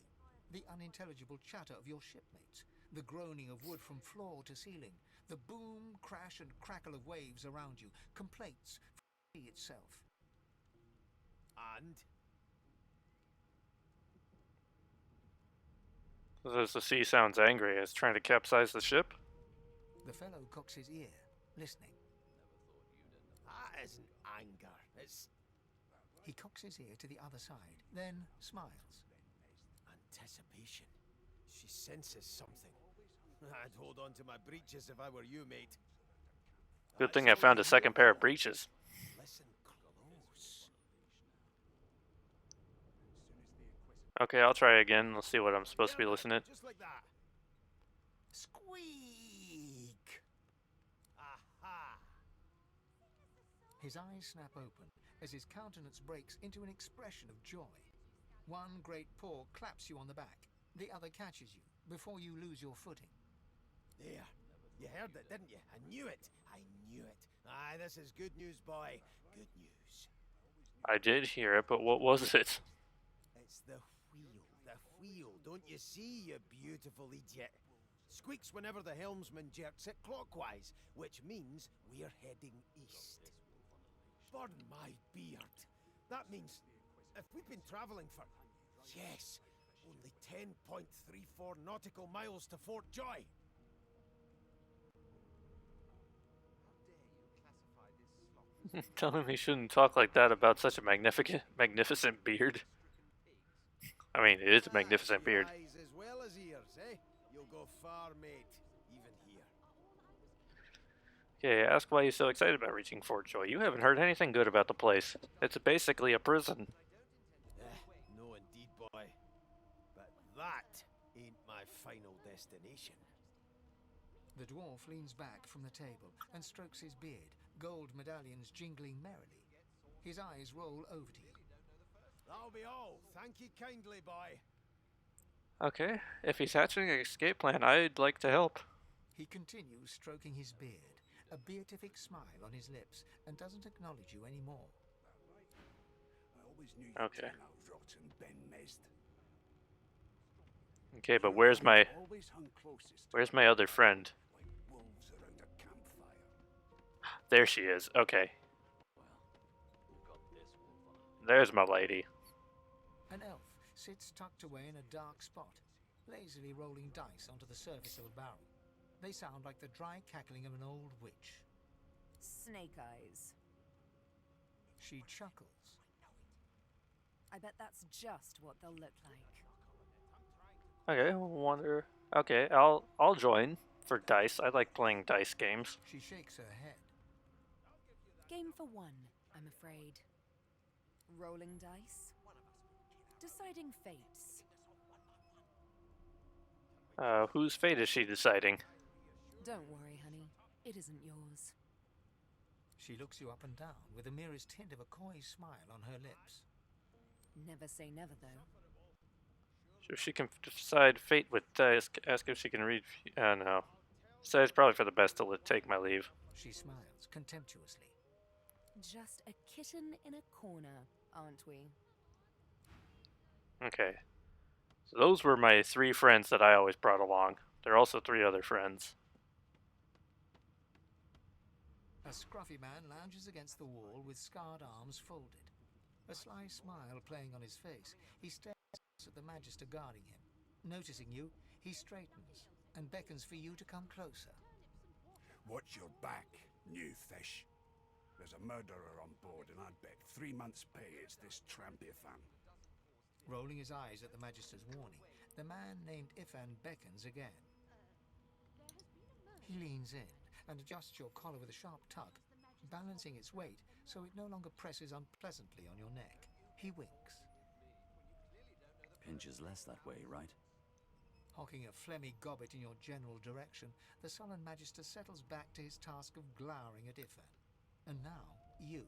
S10: The unintelligible chatter of your shipmates, the groaning of wood from floor to ceiling, the boom, crash, and crackle of waves around you, complaints from the sea itself.
S6: And?
S1: The sea sounds angry. It's trying to capsize the ship.
S10: The fellow cocks his ear, listening.
S6: That isn't anger, it's...
S10: He cocks his ear to the other side, then smiles.
S6: Anticipation. She senses something. I'd hold on to my breeches if I were you, mate.
S1: Good thing I found a second pair of breeches.
S6: Listen close.
S1: Okay, I'll try again. Let's see what I'm supposed to be listening.
S6: Just like that. Squeak! Aha!
S10: His eyes snap open as his countenance breaks into an expression of joy. One great paw claps you on the back. The other catches you before you lose your footing.
S6: There. You heard it, didn't you? I knew it. I knew it. Aye, this is good news, boy. Good news.
S1: I did hear it, but what was it?
S6: It's the wheel. The wheel. Don't you see, you beautiful idiot? Squeaks whenever the helmsman jerks it clockwise, which means we're heading east. Burn my beard. That means if we've been travelling for, yes, only 10.34 nautical miles to Fort Joy.
S1: Tell him he shouldn't talk like that about such a magnificent beard. I mean, it is a magnificent beard.
S6: Eyes as well as ears, eh? You'll go far, mate. Even here.
S1: Okay, ask why you're so excited about reaching Fort Joy. You haven't heard anything good about the place. It's basically a prison.
S6: No, indeed, boy. But that ain't my final destination.
S10: The dwarf leans back from the table and strokes his beard, gold medallions jingling merrily. His eyes roll over to you.
S6: That'll be all. Thank you kindly, boy.
S1: Okay, if he's hatching an escape plan, I'd like to help.
S10: He continues stroking his beard, a beatific smile on his lips, and doesn't acknowledge you anymore.
S1: Okay.
S6: Rotten Ben Mezd.
S1: Okay, but where's my other friend? There she is. Okay. There's my lady.
S10: An elf sits tucked away in a dark spot, lazily rolling dice onto the surface of a barrel. They sound like the dry cackling of an old witch.
S2: Snake eyes.
S10: She chuckles.
S2: I bet that's just what they'll look like.
S1: Okay, wonder. Okay, I'll join for dice. I like playing dice games.
S10: She shakes her head.
S2: Game for one, I'm afraid. Rolling dice. Deciding fates.
S1: Whose fate is she deciding?
S2: Don't worry, honey. It isn't yours.
S10: She looks you up and down with the merest hint of a coy smile on her lips.
S2: Never say never, though.
S1: So she can decide fate with dice. Ask if she can read. No. So it's probably for the best to take my leave.
S10: She smiles contemptuously.
S2: Just a kitten in a corner, aren't we?
S1: Okay. So those were my 3 friends that I always brought along. There are also 3 other friends.
S10: A scruffy man lounges against the wall with scarred arms folded. A sly smile playing on his face, he stares at the Magister guarding him. Noticing you, he straightens and beckons for you to come closer.
S14: Watch your back, new fish. There's a murderer on board, and I'd bet 3 months' pay it's this tramp Ifan.
S10: Rolling his eyes at the Magister's warning, the man named Ifan beckons again. He leans in and adjusts your collar with a sharp tug, balancing its weight so it no longer presses unpleasantly on your neck. He winks.
S15: Pinches less that way, right?
S10: Hocking a phlegmy gobbet in your general direction, the sullen Magister settles back to his task of glowering at Ifan. And now, you.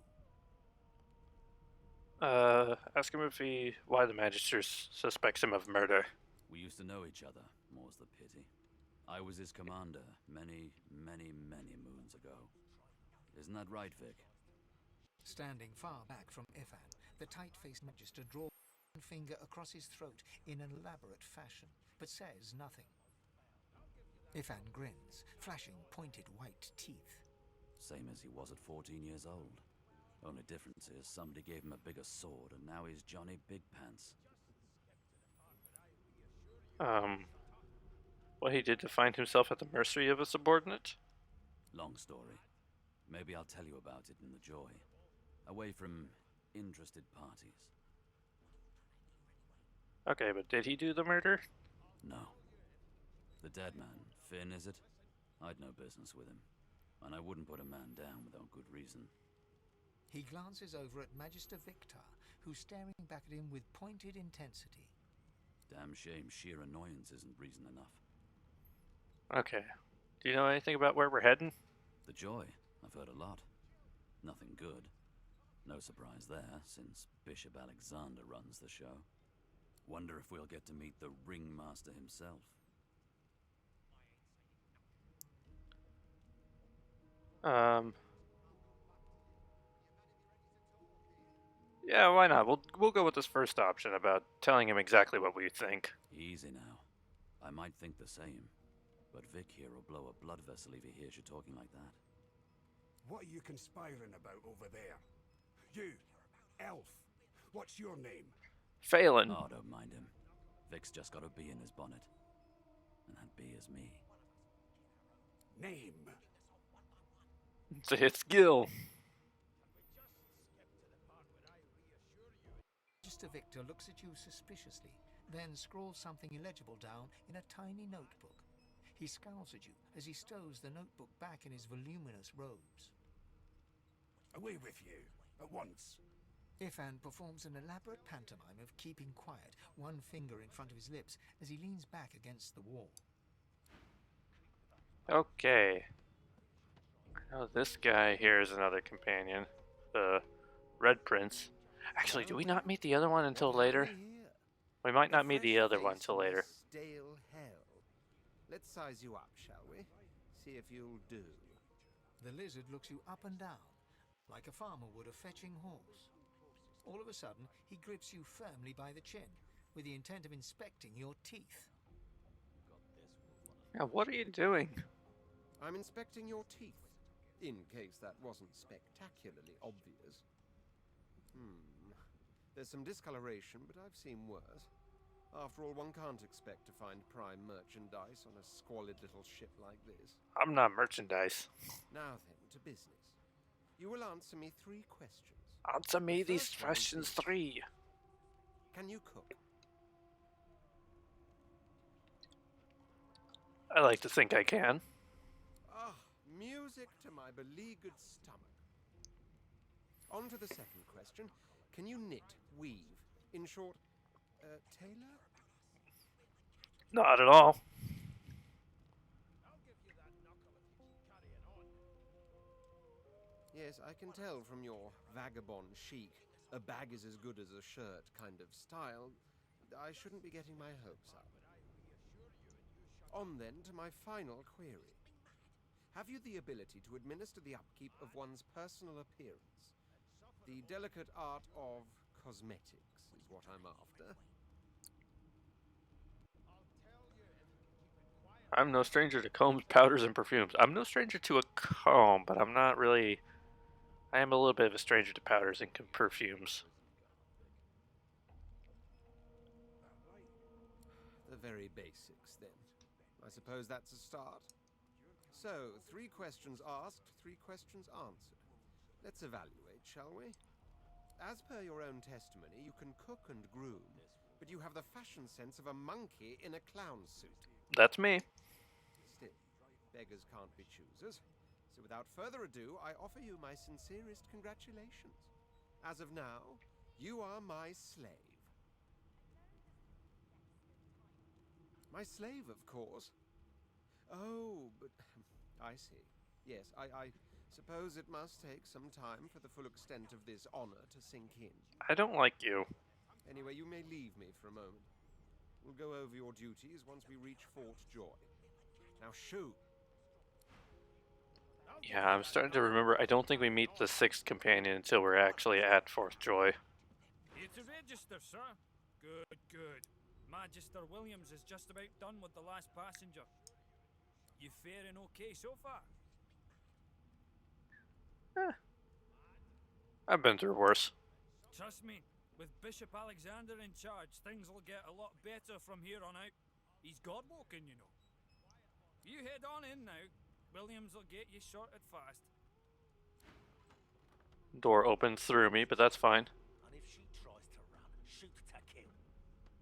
S1: Ask him why the Magister suspects him of murder.
S15: We used to know each other, more's the pity. I was his commander many, many, many moons ago. Isn't that right, Vic?
S10: Standing far back from Ifan, the tight-faced Magister draws one finger across his throat in an elaborate fashion, but says nothing. Ifan grins, flashing pointed white teeth.
S15: Same as he was at 14 years old. Only difference is somebody gave him a bigger sword and now he's Johnny Big Pants.
S1: What he did to find himself at the mercy of a subordinate?
S15: Long story. Maybe I'll tell you about it in the Joy. Away from interested parties.
S1: Okay, but did he do the murder?
S15: No. The dead man, Finn, is it? I'd no business with him. And I wouldn't put a man down without good reason.
S10: He glances over at Magister Victor, who's staring back at him with pointed intensity.
S15: Damn shame sheer annoyance isn't reason enough.
S1: Okay. Do you know anything about where we're heading?
S15: The Joy. I've heard a lot. Nothing good. No surprise there, since Bishop Alexander runs the show. Wonder if we'll get to meet the ringmaster himself.
S1: Yeah, why not? We'll go with this first option about telling him exactly what we think.
S15: Easy now. I might think the same, but Vic here will blow a blood vessel if he hears you talking like that.
S14: What are you conspiring about over there? You, elf. What's your name?
S1: Phelan.
S15: Oh, don't mind him. Vic's just got a bee in his bonnet. And that bee is me.
S14: Name?
S1: It's a hit skill.
S10: Magister Victor looks at you suspiciously, then scrawls something illegible down in a tiny notebook. He scowls at you as he stows the notebook back in his voluminous robes.
S14: Away with you, at once.
S10: Ifan performs an elaborate pantomime of keeping quiet, one finger in front of his lips as he leans back against the wall.
S1: Okay. Oh, this guy here is another companion. The Red Prince. Actually, do we not meet the other one until later? We might not meet the other one until later.
S4: Stale hell. Let's size you up, shall we? See if you'll do.
S10: The lizard looks you up and down, like a farmer would a fetching horse. All of a sudden, he grips you firmly by the chin, with the intent of inspecting your teeth.
S1: Now, what are you doing?
S4: I'm inspecting your teeth, in case that wasn't spectacularly obvious. There's some discoloration, but I've seen worse. After all, one can't expect to find prime merchandise on a squalid little ship like this.
S1: I'm not merchandise.
S4: Now then, to business. You will answer me 3 questions.
S1: Answer me these questions 3.
S4: Can you cook?
S1: I like to think I can.
S4: Ah, music to my beleaguered stomach. On to the second question. Can you knit, weave? In short, tailor?
S1: Not at all.
S4: Yes, I can tell from your vagabond chic, a bag is as good as a shirt kind of style. I shouldn't be getting my hopes up. On then to my final query. Have you the ability to administer the upkeep of one's personal appearance? The delicate art of cosmetics is what I'm after.
S1: I'm no stranger to combs, powders, and perfumes. I'm no stranger to a comb, but I'm not really... I am a little bit of a stranger to powders and perfumes.
S4: The very basics, then. I suppose that's a start. So, 3 questions asked, 3 questions answered. Let's evaluate, shall we? As per your own testimony, you can cook and groom, but you have the fashion sense of a monkey in a clown suit.
S1: That's me.
S4: Still, beggars can't be choosers. So without further ado, I offer you my sincerest congratulations. As of now, you are my slave. My slave, of course. Oh, but I see. Yes, I Suppose it must take some time for the full extent of this honor to sink in.
S1: I don't like you.
S4: Anyway, you may leave me for a moment. We'll go over your duties once we reach Fort Joy. Now shoot!
S1: Yeah, I'm starting to remember. I don't think we meet the 6th companion until we're actually at Fort Joy.
S16: Here to register, sir. Good, good. Magister Williams is just about done with the last passenger. You faring okay so far?
S1: I've been through worse.
S16: Trust me, with Bishop Alexander in charge, things will get a lot better from here on out. He's God-woken, you know. You head on in now. Williams will get you sorted fast.
S1: Door opens through me, but that's fine.
S7: And if she tries to run, shoot to kill.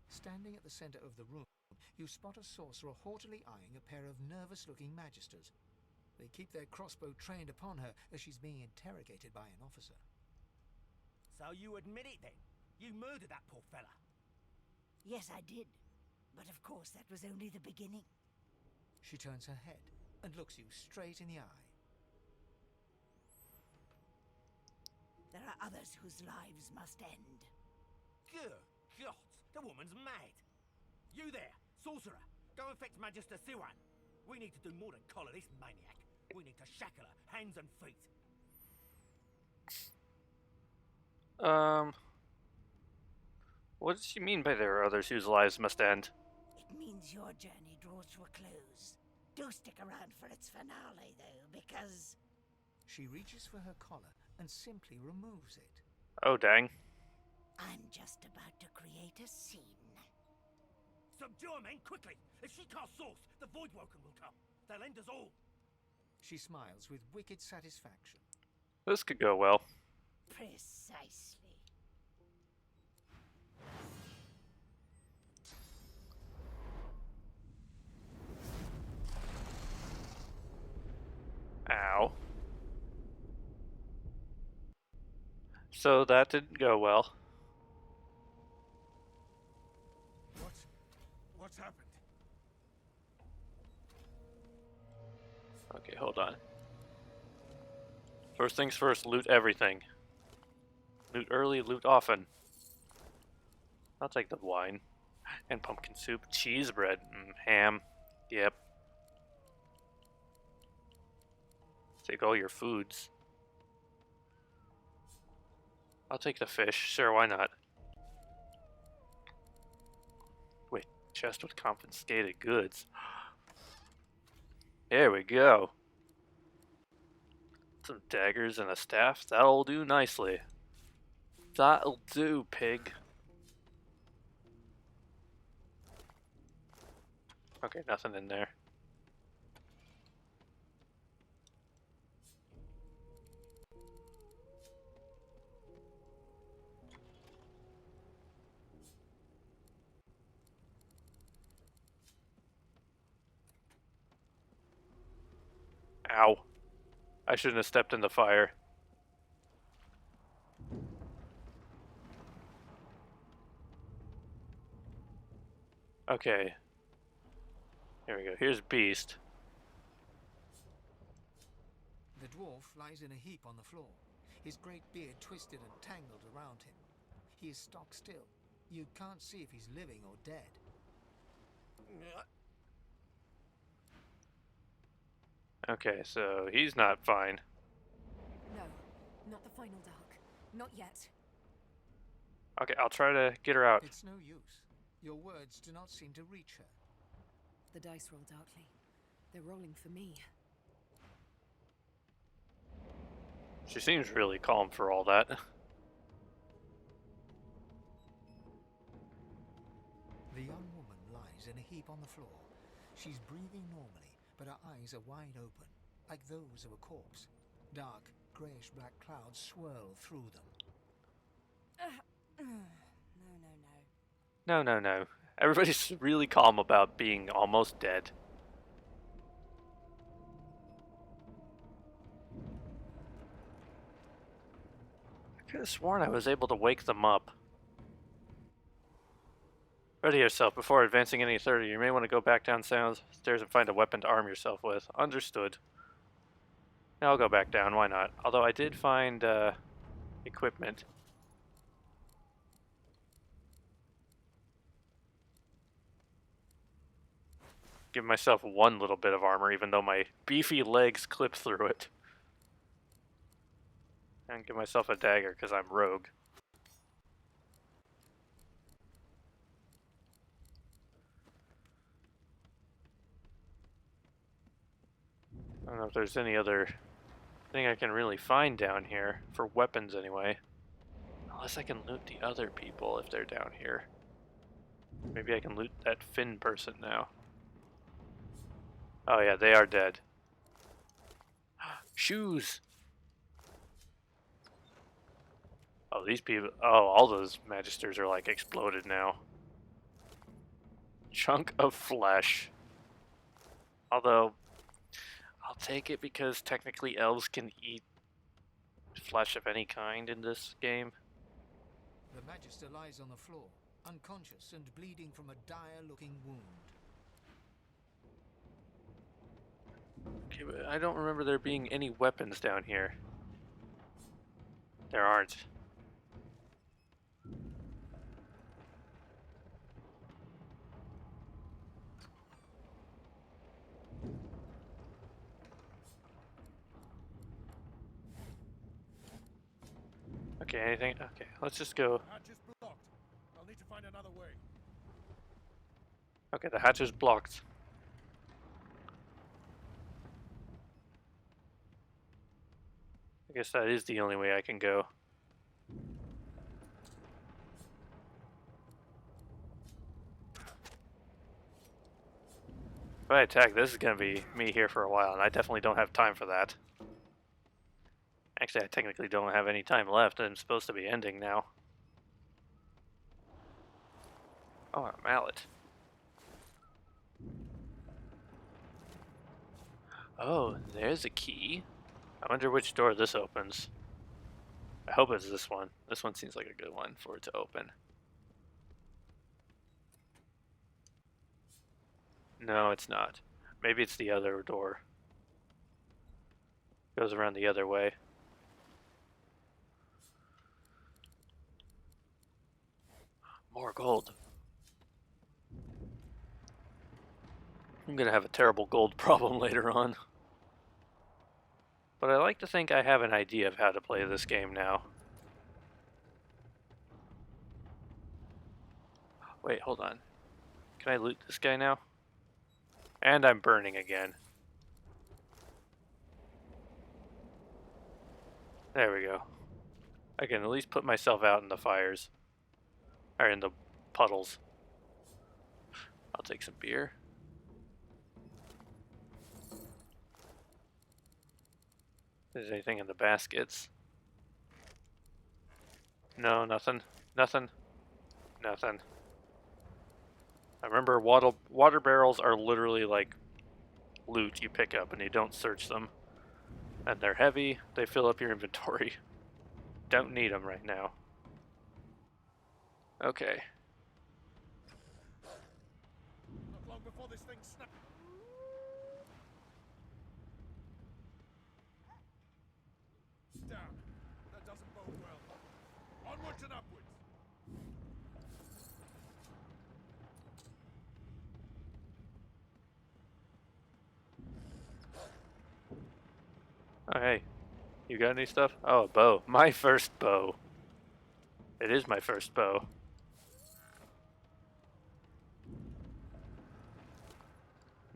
S10: Standing at the center of the room, you spot a sorcerer haughtily eyeing a pair of nervous-looking magisters. They keep their crossbow trained upon her as she's being interrogated by an officer.
S7: So you admit it then? You murdered that poor fella?
S8: Yes, I did. But of course, that was only the beginning.
S10: She turns her head and looks you straight in the eye.
S8: There are others whose lives must end.
S7: Good God, the woman's mad. You there, sorcerer, go and fetch Magister Siwan. We need to do more than collar this maniac. We need to shackle her, hands and feet.
S1: What does she mean by there are others whose lives must end?
S8: It means your journey draws to a close. Do stick around for its finale, though, because...
S10: She reaches for her collar and simply removes it.
S1: Oh, dang.
S8: I'm just about to create a scene.
S7: Subdue her, men, quickly! If she casts source, the Voidwoken will come. They'll end us all.
S10: She smiles with wicked satisfaction.
S1: This could go well.
S8: Precisely.
S1: Ow. So that didn't go well.
S11: What's happened?
S1: Okay, hold on. First things first, loot everything. Loot early, loot often. I'll take the wine. And pumpkin soup, cheese bread, ham. Yep. Take all your foods. I'll take the fish, sure, why not? Wait, chest with confiscated goods. There we go. Some daggers and a staff, that'll do nicely. That'll do, pig. Okay, nothing in there. Ow. I shouldn't have stepped in the fire. Okay. Here we go. Here's Beast.
S10: The dwarf lies in a heap on the floor, his great beard twisted and tangled around him. He is stock still. You can't see if he's living or dead.
S1: Okay, so he's not fine.
S17: No, not the final dark. Not yet.
S1: Okay, I'll try to get her out.
S10: It's no use. Your words do not seem to reach her.
S17: The dice roll darkly. They're rolling for me.
S1: She seems really calm for all that.
S10: The young woman lies in a heap on the floor. She's breathing normally, but her eyes are wide open, like those of a corpse. Dark, greyish-black clouds swirl through them.
S1: No, no, no. Everybody's really calm about being almost dead. I could have sworn I was able to wake them up. Ready yourself. Before advancing any further, you may want to go back downstairs and find a weapon to arm yourself with. Understood. I'll go back down, why not? Although I did find equipment. Give myself one little bit of armor, even though my beefy legs clip through it. And give myself a dagger, because I'm rogue. I don't know if there's any other thing I can really find down here, for weapons anyway. Unless I can loot the other people if they're down here. Maybe I can loot that Finn person now. Oh yeah, they are dead. Shoes! Oh, these people... Oh, all those Magisters are like exploded now. Chunk of flesh. Although, I'll take it because technically elves can eat flesh of any kind in this game.
S10: The Magister lies on the floor, unconscious and bleeding from a dire-looking wound.
S1: Okay, but I don't remember there being any weapons down here. There aren't. Okay, anything? Okay, let's just go.
S11: Hatch is blocked. I'll need to find another way.
S1: Okay, the hatch is blocked. I guess that is the only way I can go. If I attack, this is going to be me here for a while, and I definitely don't have time for that. Actually, I technically don't have any time left. I'm supposed to be ending now. Oh, a mallet. Oh, there's a key. I wonder which door this opens. I hope it's this one. This one seems like a good one for it to open. No, it's not. Maybe it's the other door. Goes around the other way. More gold. I'm gonna have a terrible gold problem later on. But I like to think I have an idea of how to play this game now. Wait, hold on. Can I loot this guy now? And I'm burning again. There we go. I can at least put myself out in the fires. Or in the puddles. I'll take some beer. Is there anything in the baskets? No, nothing. Nothing. Nothing. I remember water barrels are literally like loot you pick up and you don't search them. And they're heavy, they fill up your inventory. Don't need them right now. Okay.
S11: Not long before this thing snaps. Down. That doesn't bode well. Onwards and upwards.
S1: Oh, hey. You got any stuff? Oh, a bow. My first bow. It is my first bow.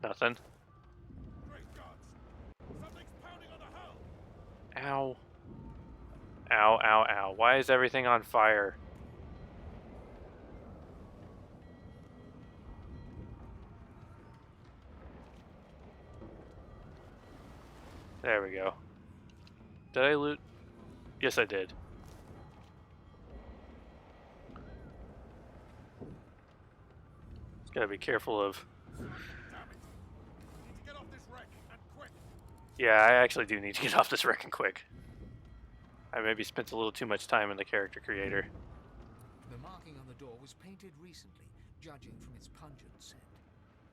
S1: Nothing.
S11: Great gods. Something's pounding on the hull.
S1: Ow. Ow, ow, ow. Why is everything on fire? There we go. Did I loot? Yes, I did. Just gotta be careful of... Yeah, I actually do need to get off this wreck and quick. I maybe spent a little too much time in the character creator.
S10: The marking on the door was painted recently, judging from its pungent scent.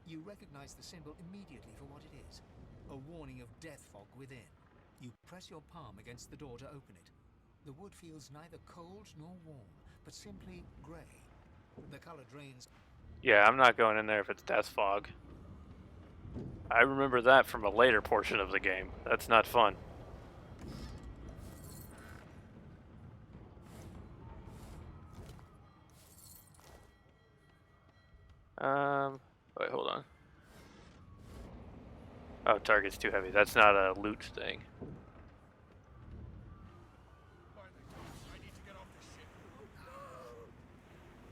S10: You recognize the symbol immediately for what it is. A warning of death fog within. You press your palm against the door to open it. The wood feels neither cold nor warm, but simply grey. The color drains.
S1: Yeah, I'm not going in there if it's death fog. I remember that from a later portion of the game. That's not fun. Wait, hold on. Oh, target's too heavy. That's not a loot thing.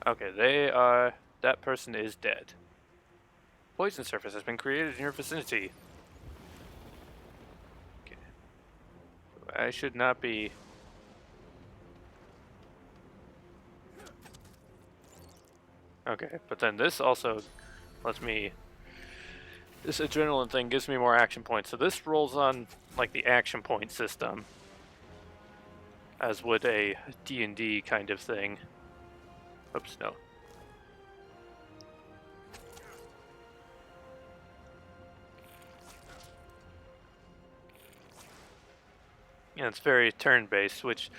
S1: Okay, they are... That person is dead. Poison surface has been created in your vicinity. Okay. I should not be... Okay, but then this also lets me... This adrenaline thing gives me more action points. So this rolls on like the action point system, as would a D&D kind of thing. Oops, no. Yeah, it's very turn-based, which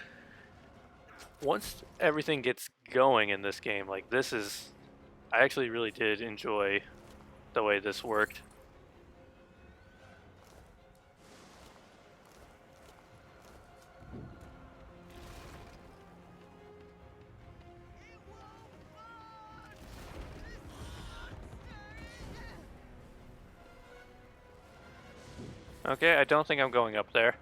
S1: once everything gets going in this game, like this is... I actually really did enjoy the way this worked. Okay, I don't think I'm going up there.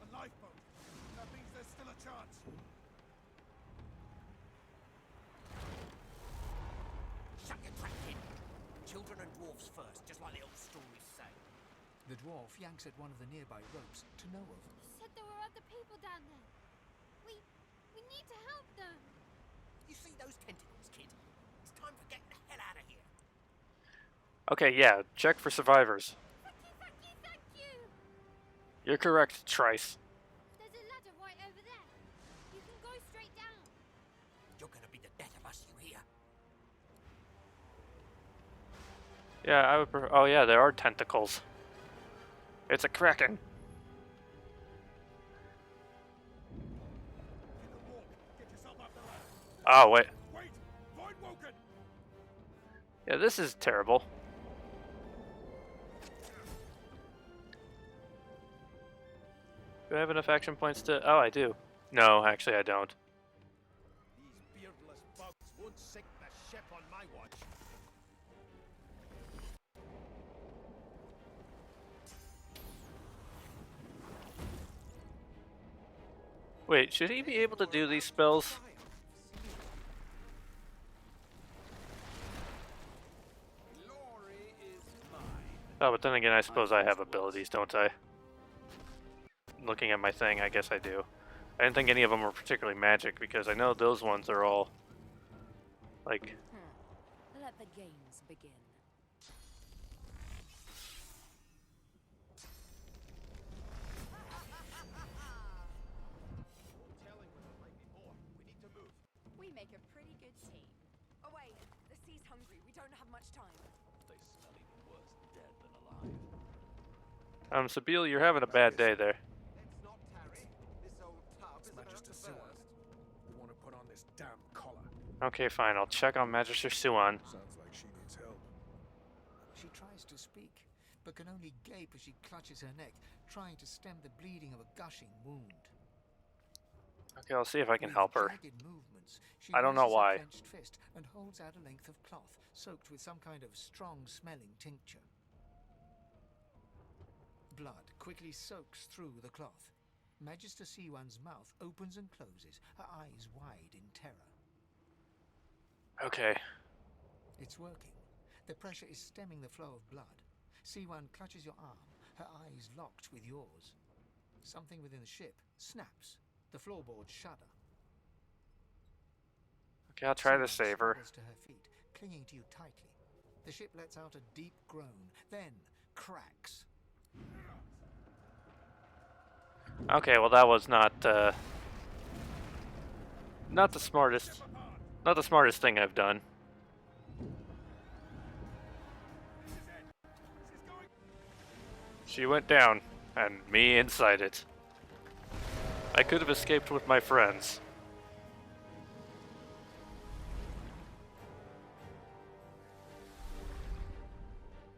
S11: A lifeboat. That means there's still a chance.
S7: Shut your trap, kid. Children and dwarfs first, just like the old stories say.
S10: The dwarf yanks at one of the nearby ropes to no avail.
S18: Said there were other people down there. We need to help them.
S7: You see those tentacles, kid? It's time for getting the hell out of here.
S1: Okay, yeah, check for survivors.
S18: Thank you.
S1: You're correct, Trice.
S18: There's a ladder right over there. You can go straight down.
S7: You're gonna be the death of us, you hear?
S1: Yeah, I would oh yeah, there are tentacles. It's a kraken. Oh, wait.
S11: Wait! Void Woken!
S1: Yeah, this is terrible. Do I have enough action points to... Oh, I do. No, actually I don't.
S11: These beardless bugs won't sink the ship on my watch.
S1: Wait, should he be able to do these spells? Oh, but then again, I suppose I have abilities, don't I? Looking at my thing, I guess I do. I didn't think any of them were particularly magic, because I know those ones are all... like...
S2: Let the games begin.
S17: We make a pretty good team. Away! The sea's hungry. We don't have much time.
S15: They smell even worse dead than alive.
S1: Sabine, you're having a bad day there.
S11: It's Magister Siwan. We want to put on this damn collar.
S1: Okay, fine, I'll check on Magister Siwan.
S11: Sounds like she needs help.
S10: She tries to speak, but can only gape as she clutches her neck, trying to stem the bleeding of a gushing wound.
S1: Okay, I'll see if I can help her.
S10: Jagged movements, she
S1: I don't know
S10: raises her
S1: why.
S10: clenched fist and holds out a length of cloth, soaked with some kind of strong-smelling tincture. Blood quickly soaks through the cloth. Magister Siwan's mouth opens and closes, her eyes wide in terror.
S1: Okay.
S10: It's working. The pressure is stemming the flow of blood. Siwan clutches your arm, her eyes locked with yours. Something within the ship snaps. The floorboards shudder.
S1: Okay, I'll try to
S10: Siwan
S1: save her.
S10: struggles to her feet, clinging to you tightly. The ship lets out a deep groan, then cracks.
S1: Okay, well that was not the smartest. Not the smartest thing I've done. She went down, and me inside it. I could have escaped with my friends.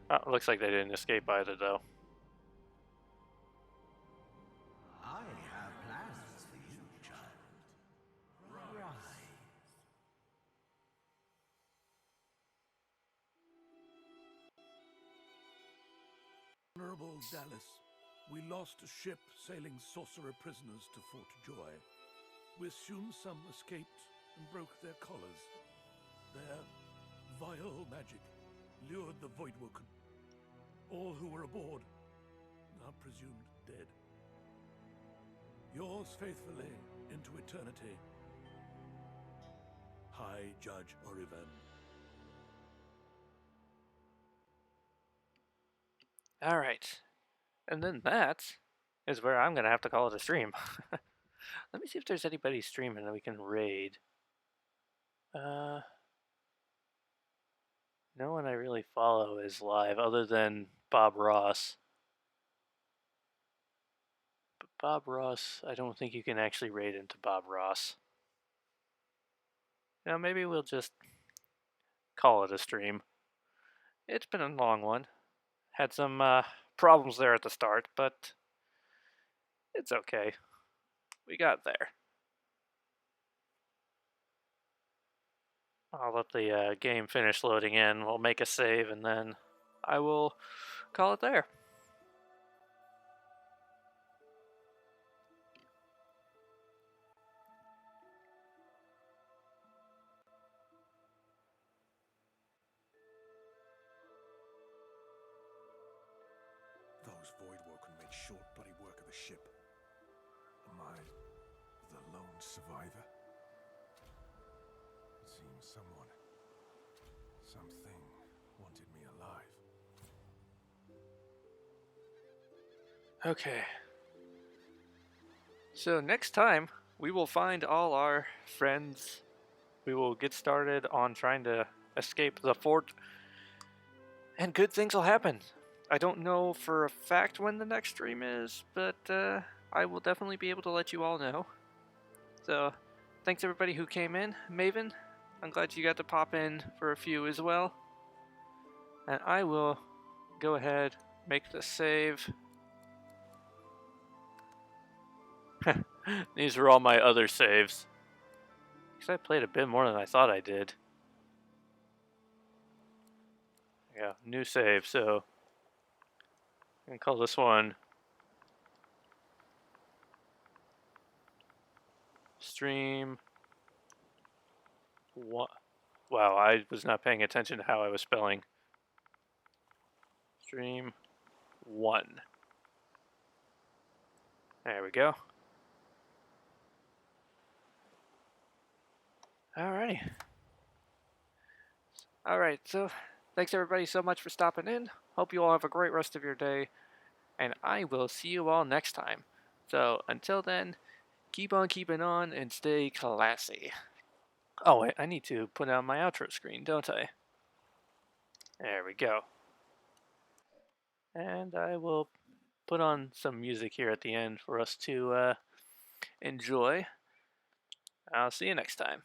S1: Oh, looks like they didn't escape either, though.
S6: I have plans for you, child. Rise.
S14: Honorable Dallas, we lost a ship sailing sorcerer prisoners to Fort Joy. We assume some escaped and broke their collars. Their vile magic lured the Voidwoken. All who were aboard are presumed dead. Yours faithfully into eternity, High Judge Oriven.
S1: Alright. And then that is where I'm going to have to call it a stream. Let me see if there's anybody streaming that we can raid. No one I really follow is live other than Bob Ross. But Bob Ross, I don't think you can actually raid into Bob Ross. Now maybe we'll just call it a stream. It's been a long one. Had some problems there at the start, but it's okay. We got there. I'll let the game finish loading in. We'll make a save, and then I will call it there.
S14: Those Voidwoken made short bloody work of the ship. Am I the lone survivor? It seems something wanted me alive.
S1: Okay. So next time, we will find all our friends. We will get started on trying to escape the fort. And good things will happen. I don't know for a fact when the next stream is, but I will definitely be able to let you all know. So, thanks everybody who came in. Maven, I'm glad you got to pop in for a few as well. And I will go ahead, make the save. These are all my other saves. Because I played a bit more than I thought I did. Yeah, new save, so I'm going to call this one Stream 1. Wow, I was not paying attention to how I was spelling. Stream 1. There we go. Alrighty. Alright, so thanks everybody so much for stopping in. Hope you all have a great rest of your day. And I will see you all next time. So until then, keep on keeping on and stay classy. Oh wait, I need to put on my outro screen, don't I? There we go. And I will put on some music here at the end for us to enjoy. I'll see you next time.